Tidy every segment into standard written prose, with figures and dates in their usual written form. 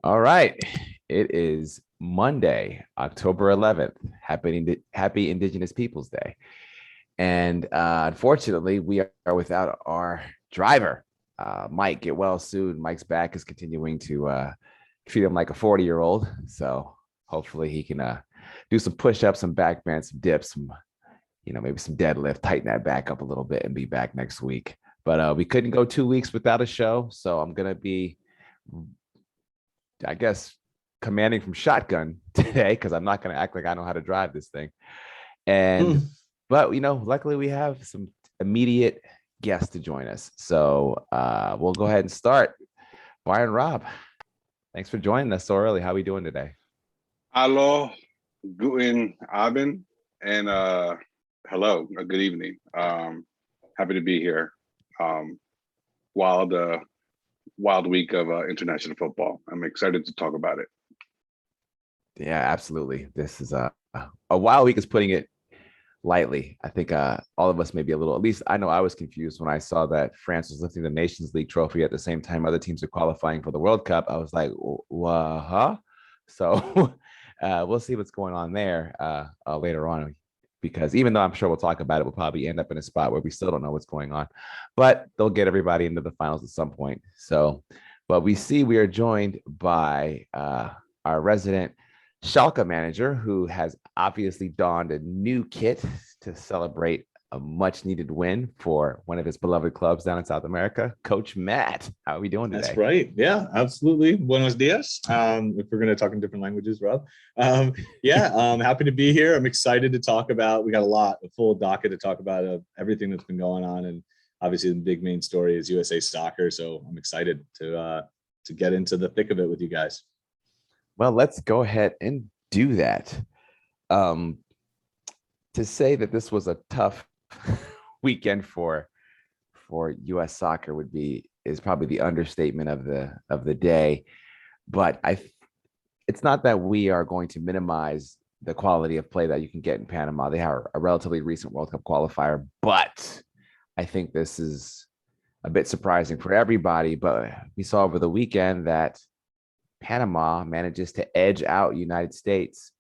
All right. It is Monday, October 11th. Happy Indigenous Peoples Day. And unfortunately, we are without our driver. Mike, get well soon. Mike's back is continuing to treat him like a 40-year-old. So hopefully he can do some push-ups, some back bends, some dips, maybe some deadlift, tighten that back up a little bit and be back next week. But we couldn't go 2 weeks without a show. So I'm going to be I guess, commanding from shotgun today because I'm not going to act like I know how to drive this thing. And, but, luckily we have some immediate guests to join us. So we'll go ahead and start. Bayern Rob, thanks for joining us so early. How are we doing today? Hello, guten Abend, and hello, good evening. Happy to be here. Wild week of international football. I'm excited to talk about it. Yeah, absolutely. This is a wild week is putting it lightly. I think all of us may be a little, at least I know I was confused when I saw that France was lifting the Nations League trophy at the same time other teams are qualifying for the World Cup. I was like, huh? So we'll see what's going on there later on, because even though I'm sure we'll talk about it, we'll probably end up in a spot where we still don't know what's going on, but they'll get everybody into the finals at some point. So, but we are joined by our resident Schalke manager, who has obviously donned a new kit to celebrate a much needed win for one of his beloved clubs down in South America. Coach Matt, how are we doing today? That's right. Yeah, absolutely. Buenos dias. If we're going to talk in different languages, Rob. I'm happy to be here. I'm excited to talk about, we got a full docket to talk about of everything that's been going on. And obviously the big main story is USA soccer. So I'm excited to get into the thick of it with you guys. Well, let's go ahead and do that. To say that this was a tough weekend for U.S. soccer is probably the understatement of the day. But it's not that we are going to minimize the quality of play that you can get in Panama. They have a relatively recent World Cup qualifier, but I think this is a bit surprising for everybody. But we saw over the weekend that Panama manages to edge out United States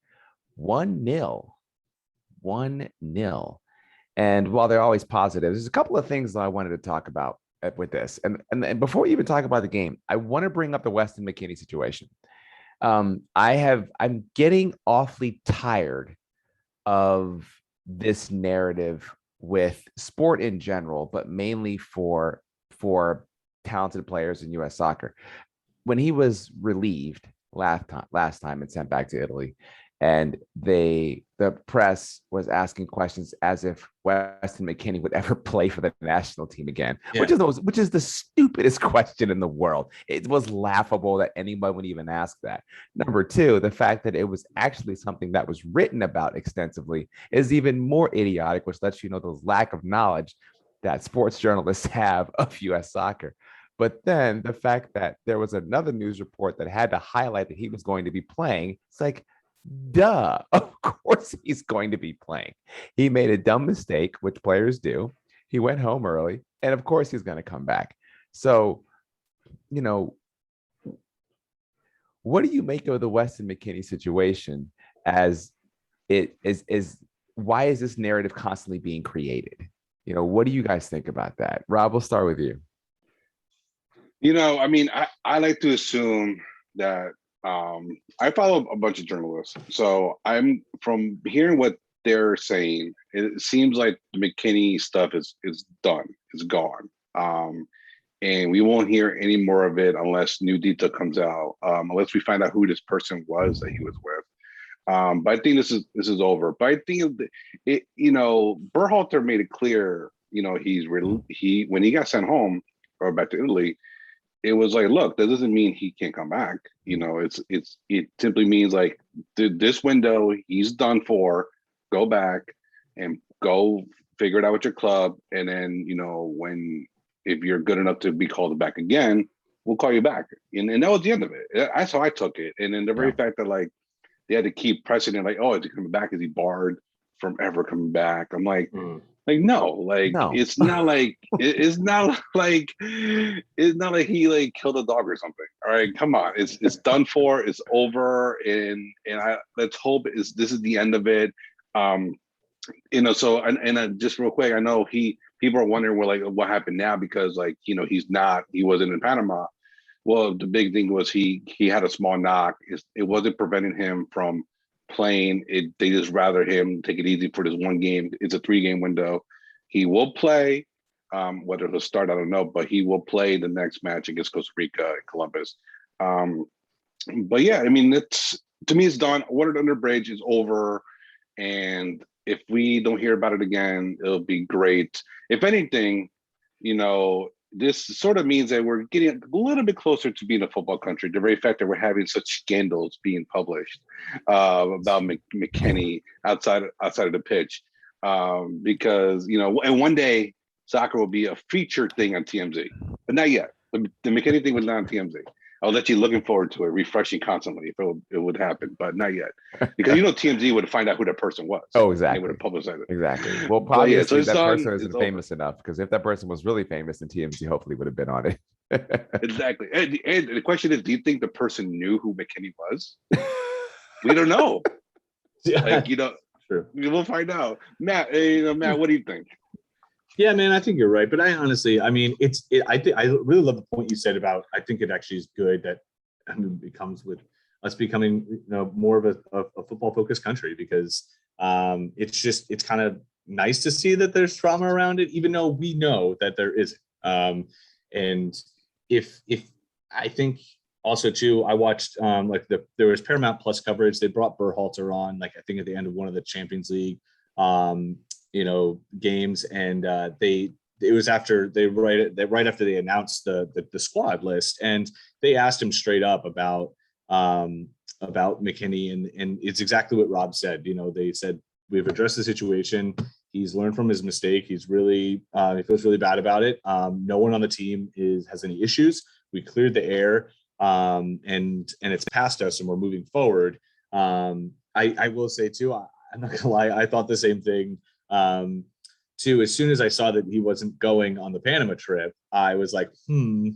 1-0. 1-0. And while they're always positive, there's a couple of things that I wanted to talk about with this. And before we even talk about the game, I want to bring up the Weston McKennie situation. I'm getting awfully tired of this narrative with sport in general, but mainly for talented players in U.S. soccer. When he was relieved last time and sent back to Italy, and the press was asking questions as if Weston McKennie would ever play for the national team again, which is the stupidest question in the world. It was laughable that anybody would even ask that. Number two, the fact that it was actually something that was written about extensively is even more idiotic, which lets you know the lack of knowledge that sports journalists have of U.S. soccer. But then the fact that there was another news report that had to highlight that he was going to be playing, it's like, duh, of course he's going to be playing. He made a dumb mistake, which players do. He went home early, and of course he's going to come back. So, what do you make of the Weston McKennie situation as it is why is this narrative constantly being created? What do you guys think about that? Rob, we'll start with you. I like to assume that I follow a bunch of journalists. So I'm from hearing what they're saying, it seems like the McKennie stuff is done, it's gone. And we won't hear any more of it unless new detail comes out, unless we find out who this person was that he was with. But I think this is over. But I think Berhalter made it clear, when he got sent home or back to Italy, it was like, look, that doesn't mean he can't come back. It simply means like this window, he's done for. Go back and go figure it out with your club, and then if you're good enough to be called back again, we'll call you back. And that was the end of it. That's how I took it. And then the very fact that like they had to keep pressing it, like, oh, is he coming back? Is he barred from ever coming back? I'm like, Like, no, like No. it's not like he like killed a dog or something. All right, come on, it's done for, it's over, and I let's hope this is the end of it. Um, so just real quick, I know people are wondering what happened now because like he wasn't in Panama. Well, the big thing was he had a small knock. It wasn't preventing him from playing. They just rather him take it easy for this one game. It's a 3-game window. He will play. Whether he'll start, I don't know, but he will play the next match against Costa Rica and Columbus. But yeah, I mean, to me, it's done. Water under bridge is over, and if we don't hear about it again, it'll be great. If anything, this sort of means that we're getting a little bit closer to being a football country. The very fact that we're having such scandals being published about McKennie outside of the pitch, because and one day soccer will be a featured thing on TMZ, but not yet. The McKennie thing was not on TMZ. I was actually looking forward to it, refreshing constantly if it would happen, but not yet. Because TMZ would find out who that person was. Oh, exactly. They would have publicized it. Exactly. Well, probably yeah, so that person isn't over. famous enough, because if that person was really famous, then TMZ hopefully would have been on it. Exactly. And the question is, do you think the person knew who McKennie was? We don't know. Like, Sure. We'll find out. Matt, Matt, what do you think? Yeah, man, I think you're right. But I honestly, I mean, I really love the point you said about, I think it actually is good that it comes with us becoming, more of a football focused country, because it's kind of nice to see that there's drama around it, even though we know that there isn't. And if I think also too, I watched there was Paramount Plus coverage. They brought Berhalter on, like I think at the end of one of the Champions League games, and it was after right after they announced the squad list, and they asked him straight up about McKennie, and it's exactly what Rob said. They said, we've addressed the situation. He's learned from his mistake. He's really he feels really bad about it. No one on the team has any issues. We cleared the air, and it's past us, and we're moving forward. I will say too, I'm not gonna lie, I thought the same thing too. As soon as I saw that he wasn't going on the Panama trip, I was like,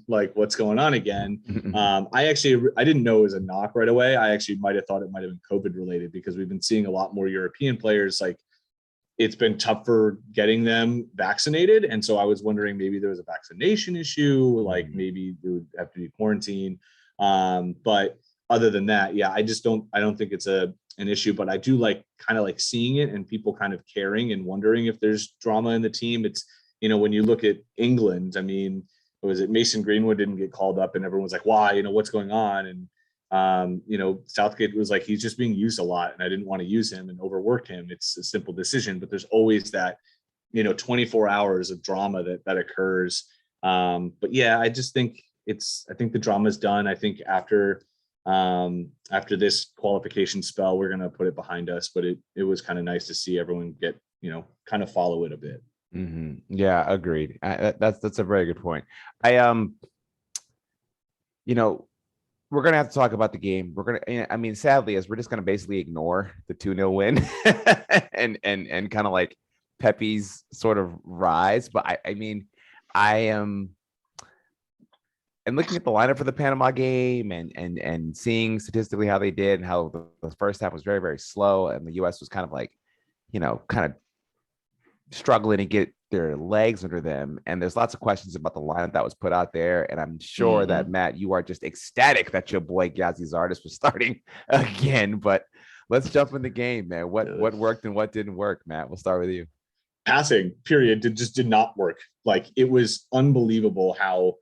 like what's going on again? I didn't know it was a knock right away. I actually might have thought it might have been COVID related, because we've been seeing a lot more European players, like it's been tougher getting them vaccinated. And so I was wondering, maybe there was a vaccination issue, like maybe they would have to be quarantined. But other than that, yeah, I don't think it's an issue, but I do kind of like seeing it and people kind of caring and wondering if there's drama in the team. It's, when you look at England, I mean, was it Mason Greenwood didn't get called up and everyone's like, why, what's going on? And, Southgate was like, he's just being used a lot and I didn't want to use him and overwork him. It's a simple decision, but there's always that, 24 hours of drama that occurs. But yeah, I just think I think the drama's done. I think after this qualification spell, we're going to put it behind us, but it was kind of nice to see everyone get, kind of follow it a bit. Mm-hmm. Yeah, agreed. That's a very good point. We're going to have to talk about the game. Sadly, as we're just going to basically ignore the 2-0 win and kind of like Pepe's sort of rise. But I am looking at the lineup for the Panama game and seeing statistically how they did and how the first half was very, very slow. And the US was kind of like, kind of struggling to get their legs under them. And there's lots of questions about the lineup that was put out there. And I'm sure that, Matt, you are just ecstatic that your boy Ghazi Zardes was starting again. But let's jump in the game, man. What worked and what didn't work, Matt? We'll start with you. Passing, period, just did not work. Like, it was unbelievable how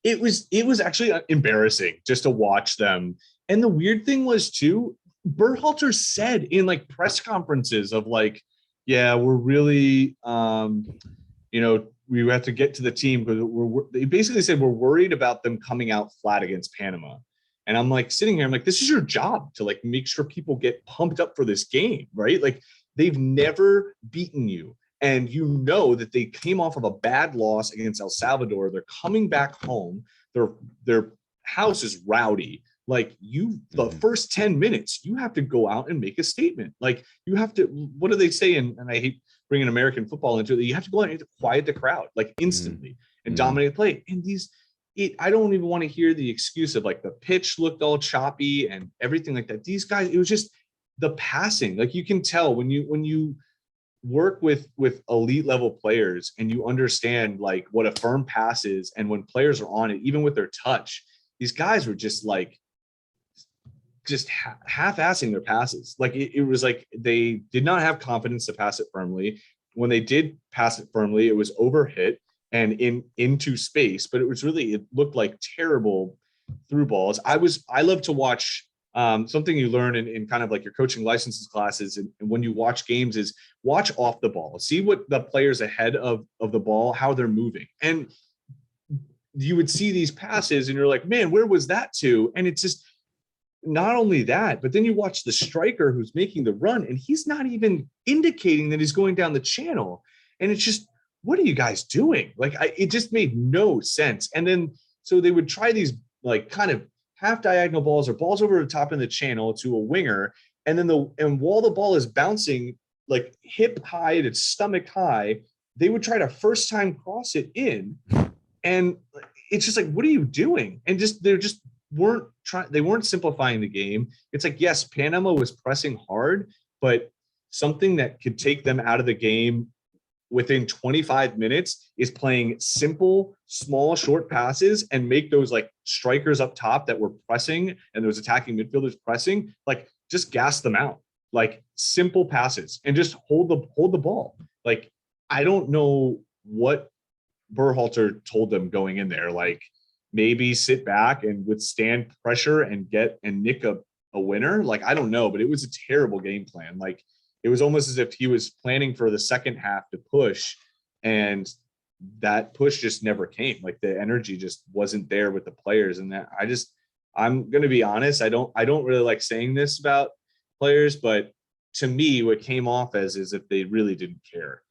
it was actually embarrassing just to watch them. And the weird thing was too, Berhalter said in like press conferences of like, yeah, we're really, we have to get to the team because they basically said we're worried about them coming out flat against Panama. And I'm like sitting here, I'm like, this is your job to like make sure people get pumped up for this game, right? Like, they've never beaten you. And that they came off of a bad loss against El Salvador. They're coming back home. Their house is rowdy. Like, the first 10 minutes, you have to go out and make a statement. Like, you have to, what do they say? And I hate bringing American football into it, you have to go out and quiet the crowd like instantly and dominate the play. And I don't even want to hear the excuse of like the pitch looked all choppy and everything like that. These guys, it was just the passing. Like you can tell when you work with elite level players and you understand like what a firm pass is, and when players are on it, even with their touch, these guys were just like half-assing their passes. Like it was like they did not have confidence to pass it firmly. When they did pass it firmly, it was overhit and into space, but it looked like terrible through balls. I love to watch something you learn in kind of like your coaching licenses classes and when you watch games is watch off the ball, see what the players ahead of the ball, how they're moving. And you would see these passes and you're like, man, where was that to? And it's just not only that, but then you watch the striker who's making the run and he's not even indicating that he's going down the channel. And it's just, what are you guys doing? Like, it just made no sense. And then, so they would try these like kind of half diagonal balls or balls over the top in the channel to a winger. And then while the ball is bouncing like hip high and its stomach high, they would try to first time cross it in. And it's just like, what are you doing? And they weren't simplifying the game. It's like, yes, Panama was pressing hard, but something that could take them out of the game within 25 minutes is playing simple, small, short passes and make those like strikers up top that were pressing and those attacking midfielders pressing, like just gas them out, like simple passes and just hold the ball. Like, I don't know what Berhalter told them going in there, like maybe sit back and withstand pressure and nick a winner. Like, I don't know, but it was a terrible game plan. Like, it was almost as if he was planning for the second half to push, and that push just never came. Like, the energy just wasn't there with the players. And that I'm going to be honest. I don't really like saying this about players, but to me, what came off as is if they really didn't care.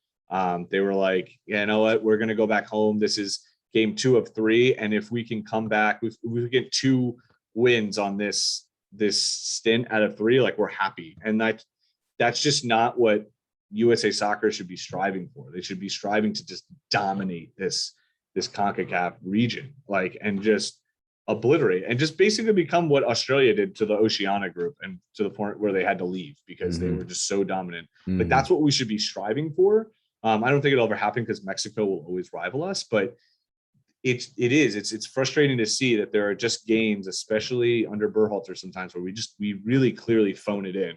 They were like, yeah, you know what? We're going to go back home. This is game 2 of 3. And if we can come back, if we get 2 wins on this stint out of 3, like, we're happy. And that's just not what USA Soccer should be striving for. They should be striving to just dominate this CONCACAF region, like, and just obliterate and just basically become what Australia did to the Oceania group, and to the point where they had to leave because they were just so dominant. Like, that's what we should be striving for. I don't think it'll ever happen because Mexico will always rival us, but it's frustrating to see that there are just games, especially under Berhalter sometimes, where we really clearly phone it in.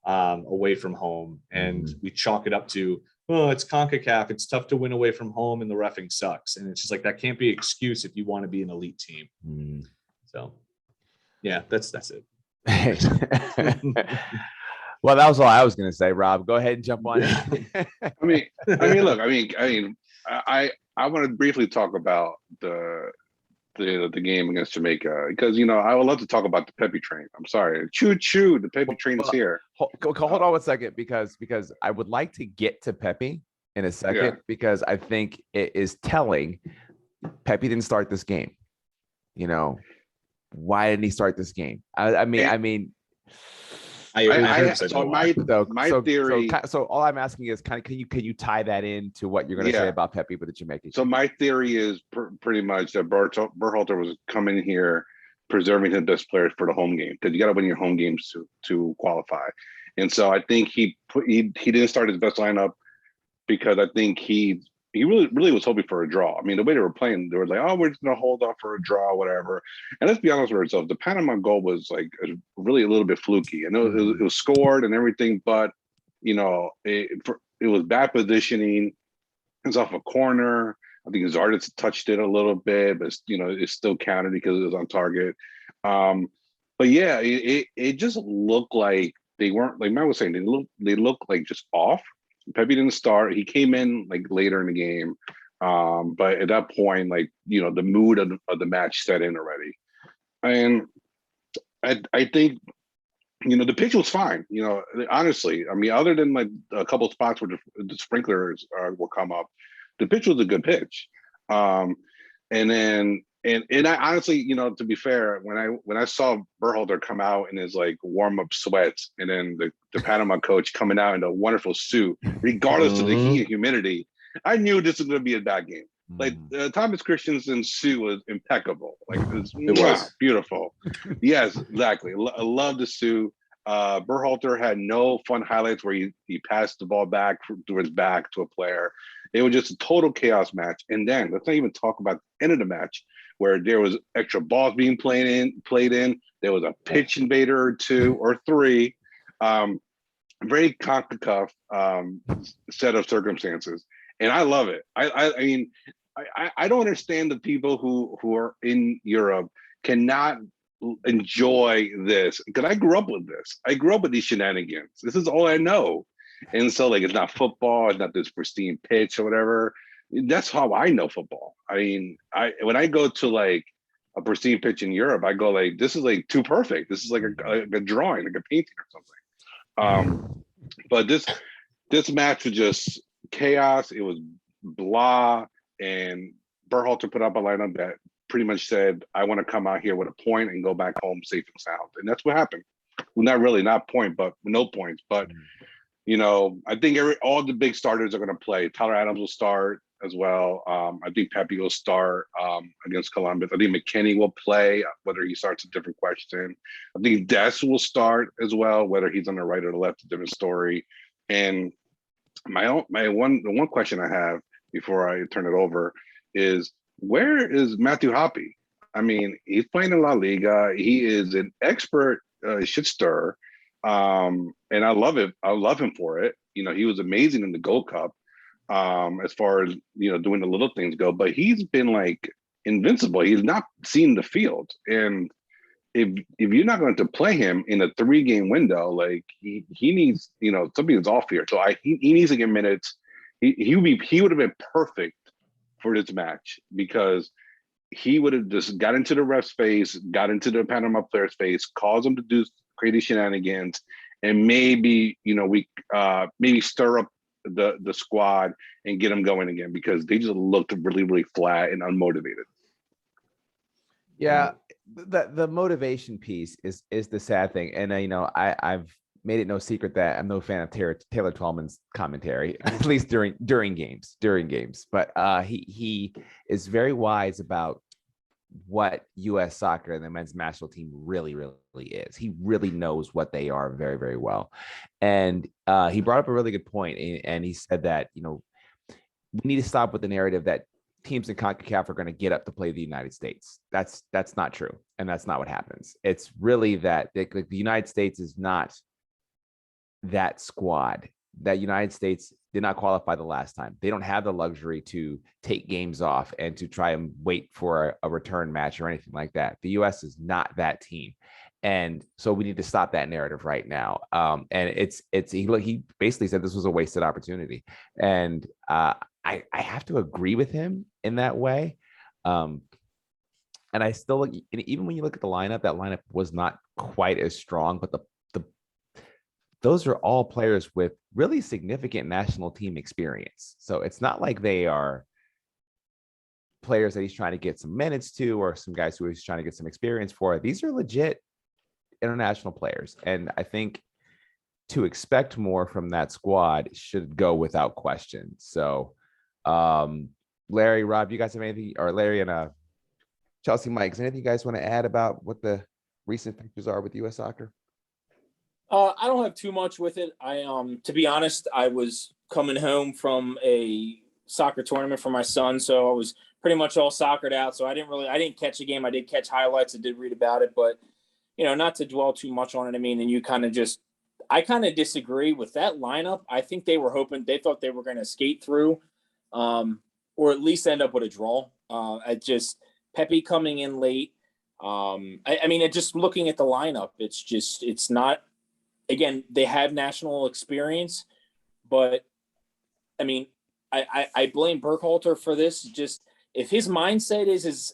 Away from home, and we chalk it up to, oh, it's CONCACAF, it's tough to win away from home and the reffing sucks. And it's just like, that can't be an excuse if you want to be an elite team. So yeah, that's it. Well, that was all I was going to say. Rob, go ahead and jump on in. I mean, look, I want to briefly talk about the game against Jamaica, because I would love to talk about the Pepe train. I'm sorry, choo, the Pepe train is here. Hold on 1 second, because I would like to get to Pepe in a second, because I think it is telling. Pepe didn't start this game. Why didn't he start this game? My theory. So all I'm asking is, can you tie that into what you're going to say about Pepe with the Jamaican? So my theory is pretty much that Berhalter was coming here preserving his best players for the home game, because you got to win your home games to qualify. And so I think he didn't start his best lineup, because I think he really was hoping for a draw. I mean, the way they were playing, they were like, oh, we're just going to hold off for a draw, whatever. And let's be honest with ourselves, the Panama goal was like really a little bit fluky. I know it was scored and everything, but, it was bad positioning. It's off a corner. I think Zardes touched it a little bit, but, it still counted because it was on target. But yeah, it just looked like they weren't, like Matt was saying, they looked like just off. Pepe didn't start. He came in like later in the game. But at that point, like, the mood of the match set in already. And I think, the pitch was fine. Honestly, I mean, other than like a couple of spots where the sprinklers will come up, the pitch was a good pitch. And then And I honestly, to be fair, when I saw Berhalter come out in his like warm up sweats, and then the Panama coach coming out in a wonderful suit, regardless of the heat and humidity, I knew this was going to be a bad game. Like Thomas Christensen's suit was impeccable. Like it was beautiful. Yes, exactly. I love the suit. Berhalter had no fun highlights where he passed the ball back to his back to a player. It was just a total chaos match. And then let's not even talk about the end of the match, where there was extra balls being played in. There was a pitch invader or two or three. Very CONCACAF set of circumstances, and I love it. I mean, I don't understand the people who are in Europe cannot enjoy this, because I grew up with this. I grew up with these shenanigans. This is all I know. And so like, it's not football, it's not this pristine pitch or whatever. That's how I know football. I mean, when I go to like a pristine pitch in Europe, I go like, this is like too perfect. This is like a drawing, like a painting or something. But this match was just chaos. It was blah, and Berhalter put up a lineup that pretty much said, I want to come out here with a point and go back home safe and sound. And that's what happened. Well, not point, but no points. But, I think all the big starters are going to play. Tyler Adams will start as well. I think Pepe will start against Columbus. I think McKinney will play. Whether he starts a different question. I think Des will start as well. Whether he's on the right or the left, a different story. And the one question I have before I turn it over is, where is Matthew Hoppe? I mean, he's playing in La Liga. He is an expert shit stirrer. And I love it. I love him for it. He was amazing in the Gold Cup as far as, doing the little things go. But he's been like invincible. He's not seen the field. And if you're not going to play him in a 3-game window, like he needs, something's off here. So he needs to get minutes. He would have been perfect for this match, because he would have just got into the ref's face, got into the Panama player's face, caused them to do crazy shenanigans, and maybe maybe stir up the squad and get them going again, because they just looked really, really flat and unmotivated. Yeah, the motivation piece is the sad thing, and I've made it no secret that I'm no fan of Taylor Twellman's commentary, at least during games. But he is very wise about what U.S. soccer and the men's national team really, really is. He really knows what they are very, very well. And he brought up a really good point, and he said that we need to stop with the narrative that teams in CONCACAF are going to get up to play the United States. That's not true, and that's not what happens. It's really that the United States is not that squad. That United States did not qualify the last time. They don't have the luxury to take games off and to try and wait for a return match or anything like that. The U.S. is not that team. And so we need to stop that narrative right now. And he basically said this was a wasted opportunity. And I have to agree with him in that way. And I still look, even when you look at the lineup, that lineup was not quite as strong, but those are all players with really significant national team experience. So it's not like they are players that he's trying to get some minutes to, or some guys who he's trying to get some experience for. These are legit international players. And I think to expect more from that squad should go without question. So Larry, Rob, you guys have anything, or Larry and Chelsea, Mike, anything you guys want to add about what the recent pictures are with U.S. soccer? I don't have too much with it. To be honest, I was coming home from a soccer tournament for my son, so I was pretty much all soccered out. So I didn't catch a game. I did catch highlights. I did read about it, but not to dwell too much on it. I mean, and I kind of disagree with that lineup. I think they thought they were going to skate through, or at least end up with a draw. Pepe coming in late. Just looking at the lineup, it's not. Again, they have national experience, but I mean, I blame Berhalter for this. Just if his mindset is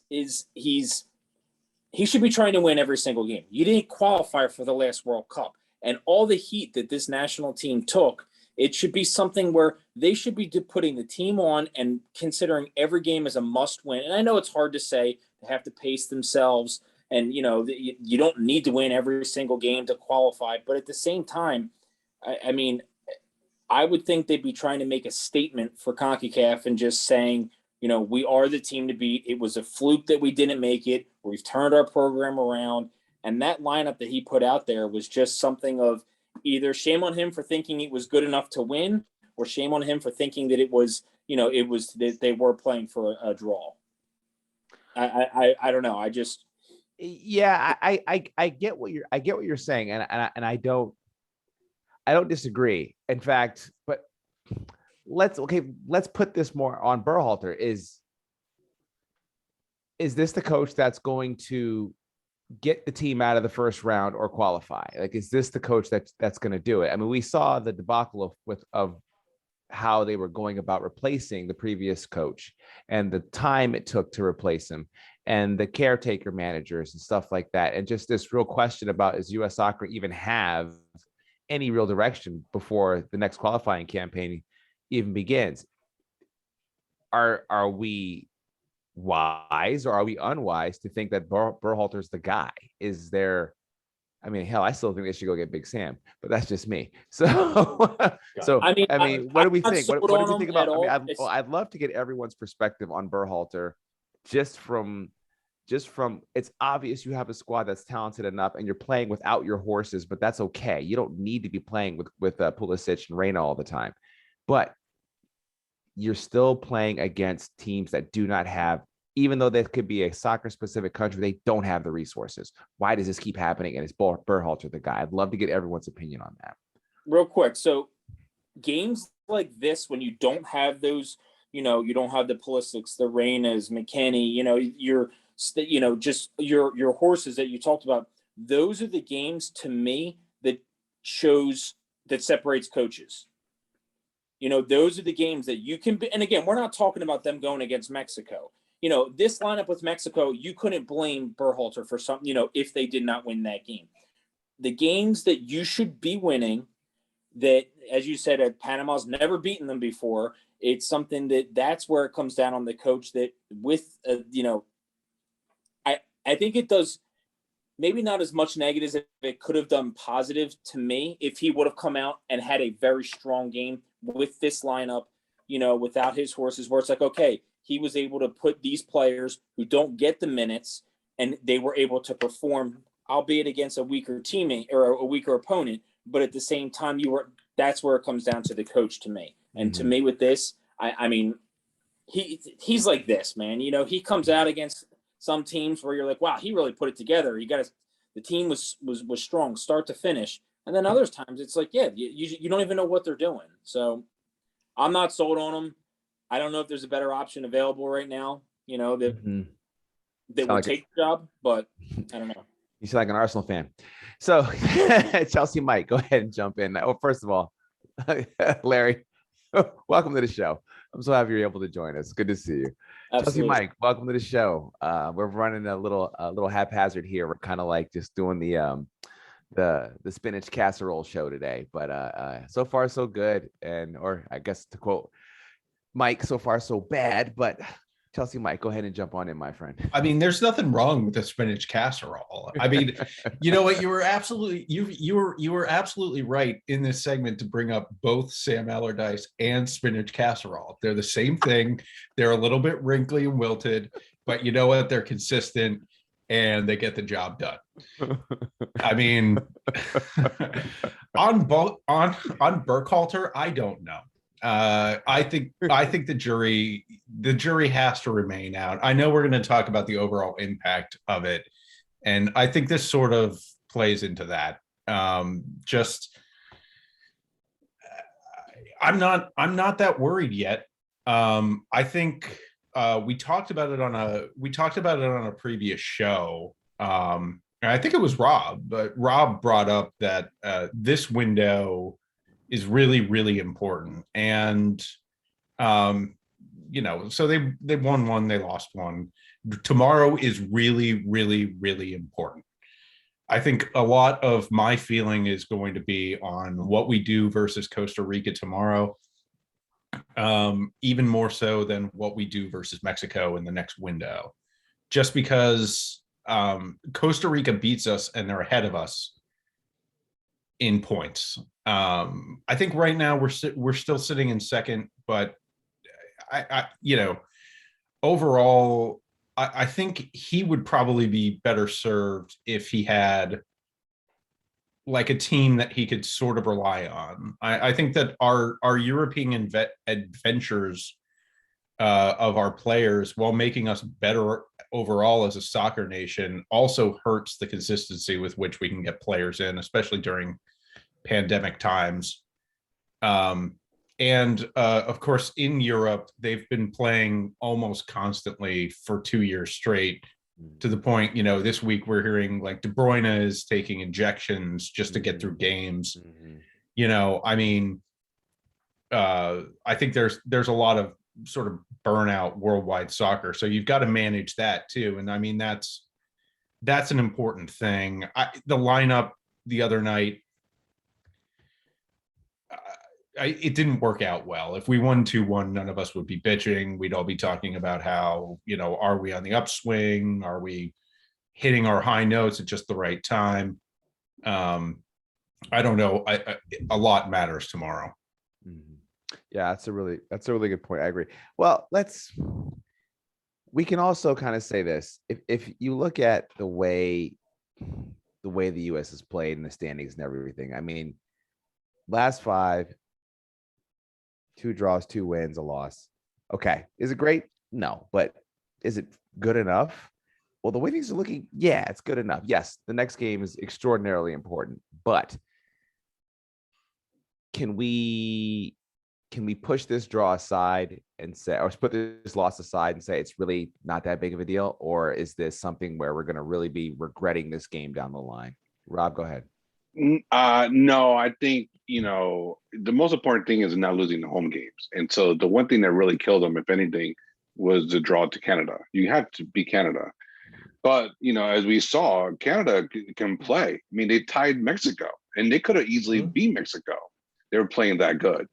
he should be trying to win every single game. You didn't qualify for the last World Cup, and all the heat that this national team took, it should be something where they should be putting the team on and considering every game as a must win. And I know it's hard to say have to pace themselves. And, you don't need to win every single game to qualify. But at the same time, I mean, I would think they'd be trying to make a statement for CONCACAF and just saying, we are the team to beat. It was a fluke that we didn't make it. We've turned our program around. And that lineup that he put out there was just something of either shame on him for thinking it was good enough to win, or shame on him for thinking that it was that they were playing for a draw. I don't know. I get what you're saying, and I don't disagree. In fact, but let's put this more on Berhalter. Is this the coach that's going to get the team out of the first round or qualify? Like, is this the coach that's going to do it? I mean, we saw the debacle of how they were going about replacing the previous coach and the time it took to replace him and the caretaker managers and stuff like that. And just this real question about, is U.S. Soccer even have any real direction before the next qualifying campaign even begins? Are we wise or are we unwise to think that Berhalter's the guy? Is there? I mean, hell, I still think they should go get Big Sam, but that's just me. So, I mean, what do we think? What do you think about? I mean, I'd love to get everyone's perspective on Berhalter, just from. It's obvious you have a squad that's talented enough, and you're playing without your horses, but that's okay. You don't need to be playing with Pulisic and Reina all the time, but you're still playing against teams that do not have, even though there could be a soccer-specific country, they don't have the resources. Why does this keep happening? And is Berhalter the guy? I'd love to get everyone's opinion on that. Real quick. So games like this, when you don't have those, you don't have the Pulisics, the Reinas, McKennie, just your horses that you talked about. Those are the games to me that separates coaches. Those are the games that you can be, and again, we're not talking about them going against Mexico. This lineup with Mexico, you couldn't blame Berhalter for something, if they did not win that game. The games that you should be winning, that, as you said, Panama's never beaten them before. It's something that's where it comes down on the coach, that with, I think it does maybe not as much negative as it could have done positive to me if he would have come out and had a very strong game with this lineup, without his horses, where it's like, okay, he was able to put these players who don't get the minutes, and they were able to perform, albeit against a weaker teammate or a weaker opponent. But at the same time, that's where it comes down to the coach to me. And to me with this, I mean, he's like this, man. He comes out against some teams where you're like, wow, he really put it together. The team was strong, start to finish. And then other times it's like, yeah, you don't even know what they're doing. So I'm not sold on them. I don't know if there's a better option available right now, that would take the job, but I don't know. You sound like an Arsenal fan. So Chelsea Mike, go ahead and jump in. Oh, first of all, Larry, welcome to the show. I'm so happy you're able to join us. Good to see you. Absolutely. Chelsea Mike, welcome to the show. We're running a little haphazard here. We're kind of like just doing the spinach casserole show today, but so far so good. Or I guess to quote Mike, so far so bad, but Chelsea Mike, go ahead and jump on in, my friend. I mean, there's nothing wrong with the spinach casserole. I mean, you know what? You were absolutely right in this segment to bring up both Sam Allardyce and spinach casserole. They're the same thing. They're a little bit wrinkly and wilted, but you know what? They're consistent and they get the job done. I mean, on Berhalter, I don't know. I think the jury has to remain out. I know we're going to talk about the overall impact of it, and I think this sort of plays into that. I'm not that worried yet. I think we talked about it on a previous show. And I think it was Rob, but Rob brought up that this window is really, really important. And, so they won one, they lost one. Tomorrow is really, really, really important. I think a lot of my feeling is going to be on what we do versus Costa Rica tomorrow, even more so than what we do versus Mexico in the next window. just because Costa Rica beats us and they're ahead of us in points. I think right now we're still sitting in second, but I overall, I think he would probably be better served if he had like a team that he could sort of rely on. I think that our European adventures of our players, while making us better overall as a soccer nation, also hurts the consistency with which we can get players in, especially during pandemic times. And of course, in Europe, they've been playing almost constantly for 2 years straight, to the point, this week we're hearing like De Bruyne is taking injections just to get through games. I mean, I think there's a lot of sort of burnout worldwide soccer. So you've got to manage that too. And I mean, that's an important thing. The lineup the other night, it didn't work out well. If we won 2-1, none of us would be bitching. We'd all be talking about how, are we on the upswing? Are we hitting our high notes at just the right time? I don't know. A lot matters tomorrow. Yeah, that's a really good point. I agree. Well, we can also kind of say this. If you look at the way the US has played in the standings and everything, I mean, last 5, 2 draws, 2 wins, a loss. Okay. Is it great? No. But is it good enough? Well, the way things are looking, yeah, it's good enough. Yes, the next game is extraordinarily important. But can we push this draw aside and say, or put this loss aside and say it's really not that big of a deal? Or is this something where we're going to really be regretting this game down the line? Rob, go ahead. No, I think, the most important thing is not losing the home games. And so the one thing that really killed them, if anything, was the draw to Canada. You have to beat Canada. But, as we saw, Canada can play. I mean, they tied Mexico and they could have easily beat Mexico. They were playing that good.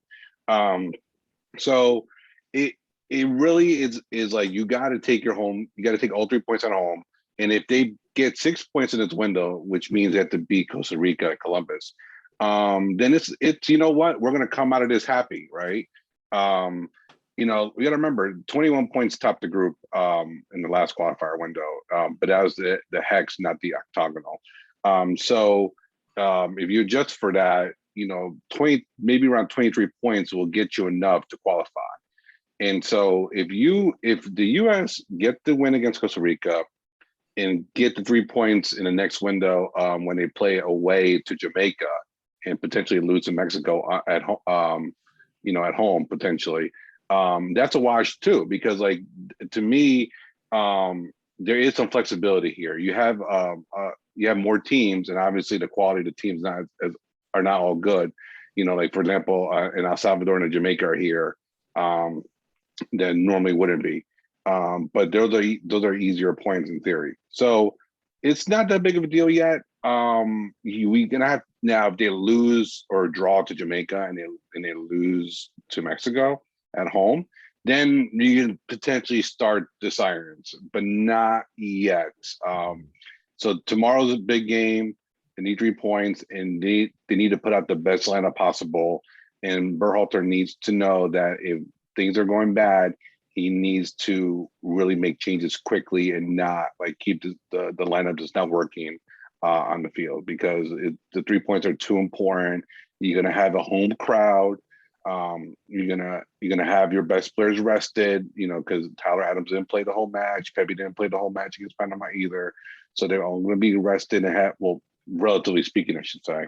So it really is like, you got to take all 3 points at home. And if they get 6 points in this window, which means they have to beat Costa Rica and Columbus, then it's we're going to come out of this happy, right? We got to remember 21 points topped the group in the last qualifier window, but that was the hex, not the octagonal. So if you adjust for that, 20, maybe around 23 points will get you enough to qualify. And so if the US get the win against Costa Rica and get the 3 points in the next window when they play away to Jamaica and potentially lose to Mexico at home, at home potentially, that's a wash too, because like, to me, there is some flexibility here. You have more teams, and obviously the quality of the teams are not all good. Like for example, in El Salvador and Jamaica are here that normally wouldn't be. But those are easier points in theory. So it's not that big of a deal yet. We gonna have now, if they lose or draw to Jamaica and they lose to Mexico at home, then you can potentially start the sirens, but not yet. So tomorrow's a big game. They need 3 points, and they need to put out the best lineup possible. And Berhalter needs to know that if things are going bad, he needs to really make changes quickly and not like keep the lineup that's not working on the field, because the 3 points are too important. You're gonna have a home crowd. You're gonna have your best players rested, because Tyler Adams didn't play the whole match. Pepe didn't play the whole match against Panama either, so they're all going to be rested and relatively speaking, I should say.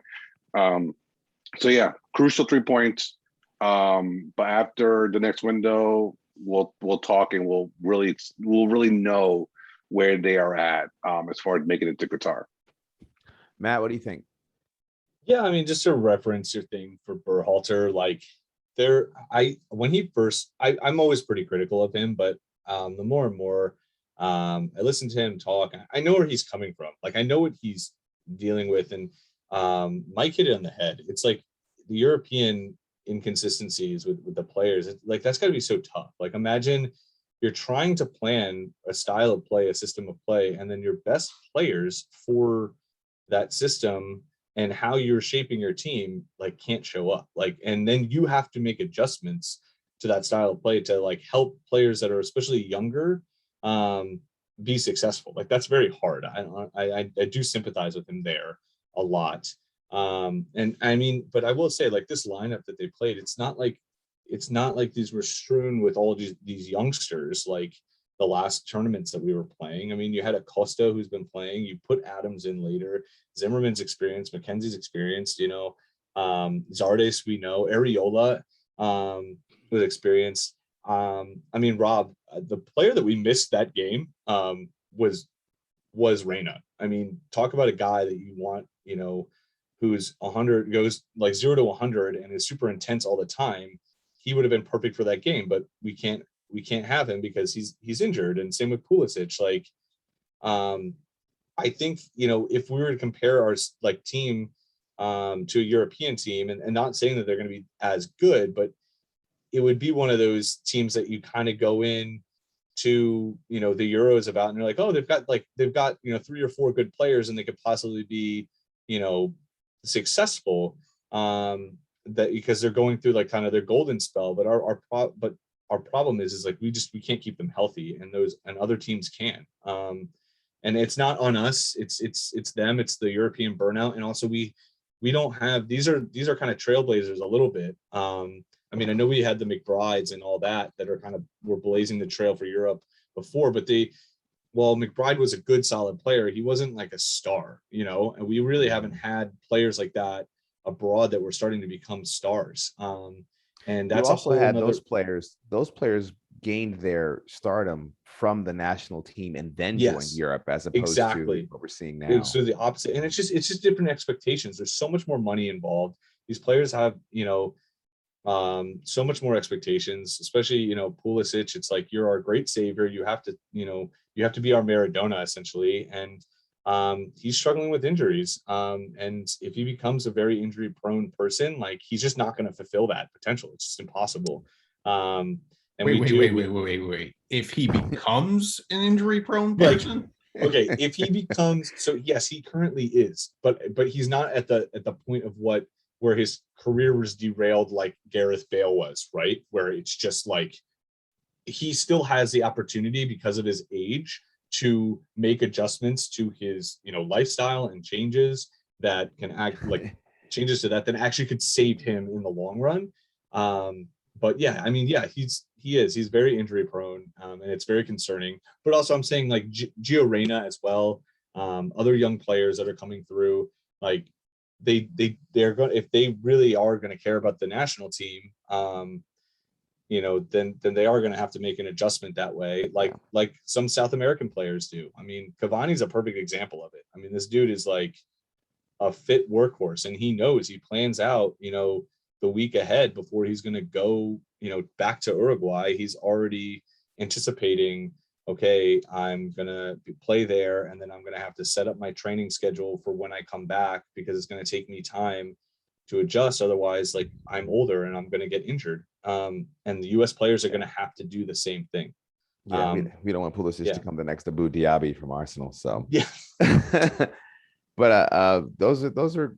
So yeah, crucial 3 points. But after the next window, we'll talk, and we'll really know where they are at as far as making it to Qatar. Matt, what do you think? Yeah, I mean, just to reference your thing for Berhalter, like I'm always pretty critical of him, but the more and more I listen to him talk, I know where he's coming from. Like, I know what he's dealing with, and Mike hit it on the head. It's like the European inconsistencies with the players. Like, that's got to be so tough. Like, imagine you're trying to plan a style of play, a system of play, and then your best players for that system and how you're shaping your team like can't show up. Like, and then you have to make adjustments to that style of play to like help players that are especially younger be successful. Like that's very hard. I do sympathize with him there a lot. And I mean, but I will say like this lineup that they played, it's not like these were strewn with all these youngsters like the last tournaments that we were playing. I mean, you had a Costa who's been playing, you put Adams in later, Zimmerman's experienced, McKenzie's experienced, you know, Zardes, we know, Areola was experienced. I mean, Rob, the player that we missed that game was Reyna. I mean, talk about a guy that you want, you know, who's 100, goes like 0 to 100 and is super intense all the time. He would have been perfect for that game, but we can't have him because he's injured. And same with Pulisic. Like, I think, you know, if we were to compare our like team to a European team, and not saying that they're going to be as good, but it would be one of those teams that you kind of go in to, you know, the Euros about, and you're like, oh, they've got, you know, 3 or 4 good players and they could possibly be, you know, successful. That because they're going through like kind of their golden spell, but our problem is like we can't keep them healthy, and other teams can. And it's not on us, it's them, it's the European burnout. And also we don't have, these are kind of trailblazers a little bit. I mean, I know we had the McBrides and all that are kind of were blazing the trail for Europe before, but while McBride was a good solid player, he wasn't like a star, you know, and we really haven't had players like that abroad that were starting to become stars. And that's you also a whole had nother... those players gained their stardom from the national team and then joined Europe, as opposed to what we're seeing now. So the opposite. And it's just different expectations. There's so much more money involved. These players have, you know, so much more expectations, especially, you know, Pulisic. It's like, you're our great savior. You have to, you know, you have to be our Maradona essentially. And he's struggling with injuries. And if he becomes a very injury prone person, like he's just not going to fulfill that potential. It's just impossible. And wait. If he becomes an injury prone person, okay, if he becomes, so yes, he currently is, but he's not at the point of where his career was derailed like Gareth Bale was, right? Where it's just like he still has the opportunity because of his age to make adjustments to his, you know, lifestyle and changes that can act like changes to that actually could save him in the long run. But yeah, I mean, yeah, he's very injury prone, and it's very concerning. But also I'm saying like Gio Reyna as well, other young players that are coming through, like they're going, if they really are going to care about the national team, you know, then they are going to have to make an adjustment that way, like some South American players do. I mean, Cavani's a perfect example of it. I mean, this dude is like a fit workhorse, and he knows, he plans out, you know, the week ahead before he's going to go, you know, back to Uruguay. He's already anticipating, okay, I'm going to play there, and then I'm going to have to set up my training schedule for when I come back, because it's going to take me time to adjust. Otherwise, like, I'm older and I'm going to get injured. And the US players are going to have to do the same thing. Yeah, we don't want Pulisic to come the next Abu Dhabi from Arsenal. So yeah. But those are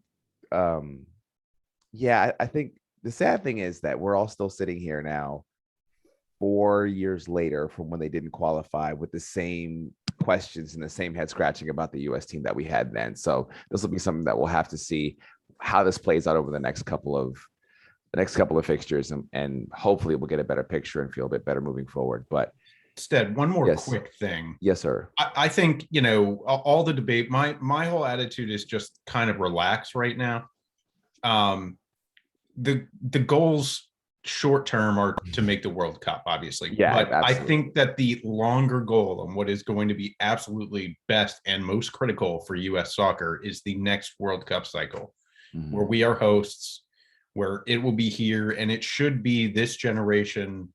yeah, I think the sad thing is that we're all still sitting here now 4 years later from when they didn't qualify, with the same questions and the same head scratching about the US team that we had then. So this will be something that we'll have to see how this plays out over the next couple of fixtures, and hopefully we'll get a better picture and feel a bit better moving forward. But Stead, one more quick thing. Yes, sir. I think, you know, all the debate, my whole attitude is just kind of relax right now. The goals short term are to make the World Cup, obviously. Yeah, but absolutely. I think that the longer goal, and what is going to be absolutely best and most critical for US soccer, is the next World Cup cycle, where we are hosts, where it will be here, and it should be this generation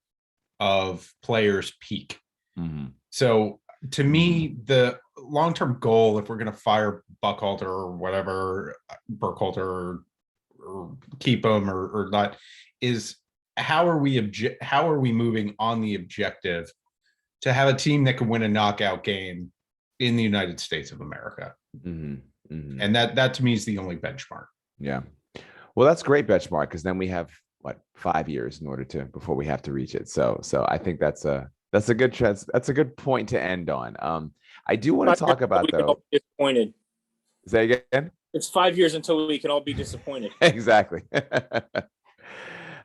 of players peak. So to me, the long-term goal, if we're going to fire Buckhalter or whatever, Burkhalter, or keep him or not, is how are we moving on the objective to have a team that can win a knockout game in the United States of America. And that to me is the only benchmark. Yeah. Well, that's great benchmark, because then we have 5 years in order to before we have to reach it. So I think that's a good chance. That's a good point to end on. I do want to talk about, though. Disappointed. Say again. It's 5 years until we can all be disappointed. Exactly.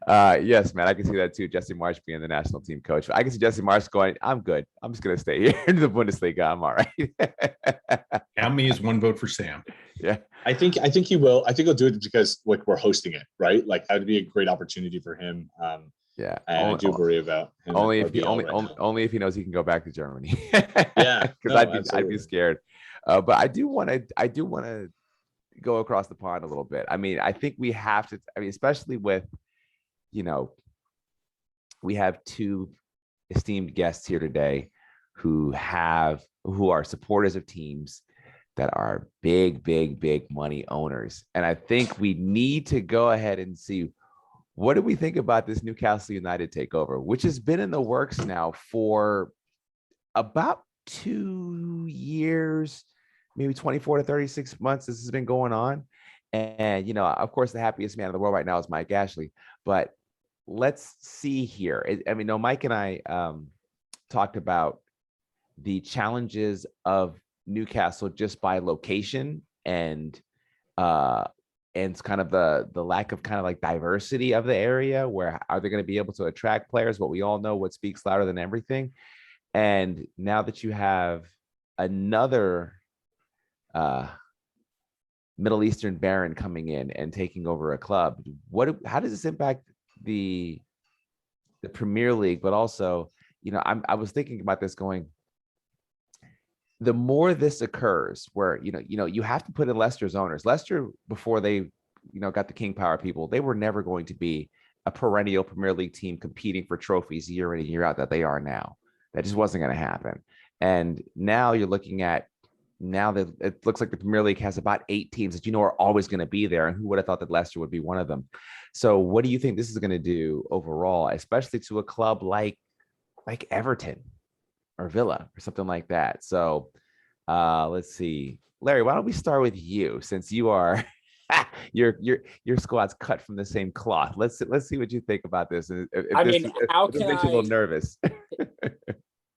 Yes, man, I can see that too. Jesse Marsch being the national team coach. I can see Jesse Marsch going, I'm good. I'm just going to stay here in the Bundesliga. I'm all right. Count me as one vote for Sam. Yeah. I think he will. I think he'll do it because we're hosting it, right? Like that would be a great opportunity for him. Yeah. And I do worry about him only if he knows he can go back to Germany. Yeah. Because I'd be scared. But I do want to go across the pond a little bit. I mean, I think we have to. I mean, especially with, we have two esteemed guests here today who are supporters of teams that are big money owners. And I think we need to go ahead and see, what do we think about this Newcastle United takeover, which has been in the works now for about 2 years, maybe 24 to 36 months. This has been going on. And, of course, the happiest man in the world right now is Mike Ashley. But let's see here. I mean, Mike and I talked about the challenges of Newcastle just by location and kind of the lack of kind of like diversity of the area. Where are they going to be able to attract players? But we all know what speaks louder than everything. And now that you have another Middle Eastern baron coming in and taking over a club, how does this impact the Premier League? But also, I was thinking about this going, the more this occurs, where you have to put in Leicester's owners. Leicester, before they got the King Power people, they were never going to be a perennial Premier League team competing for trophies year in and year out that they are now. That just wasn't going to happen. And now you're looking at, now that it looks like the Premier League has about 8 teams that are always going to be there, and who would have thought that Leicester would be one of them? So what do you think this is going to do overall, especially to a club like Everton or Villa or something like that? So let's see, Larry, why don't we start with you, since you are your squad's cut from the same cloth. Let's see what you think about this. How can it makes you a little nervous?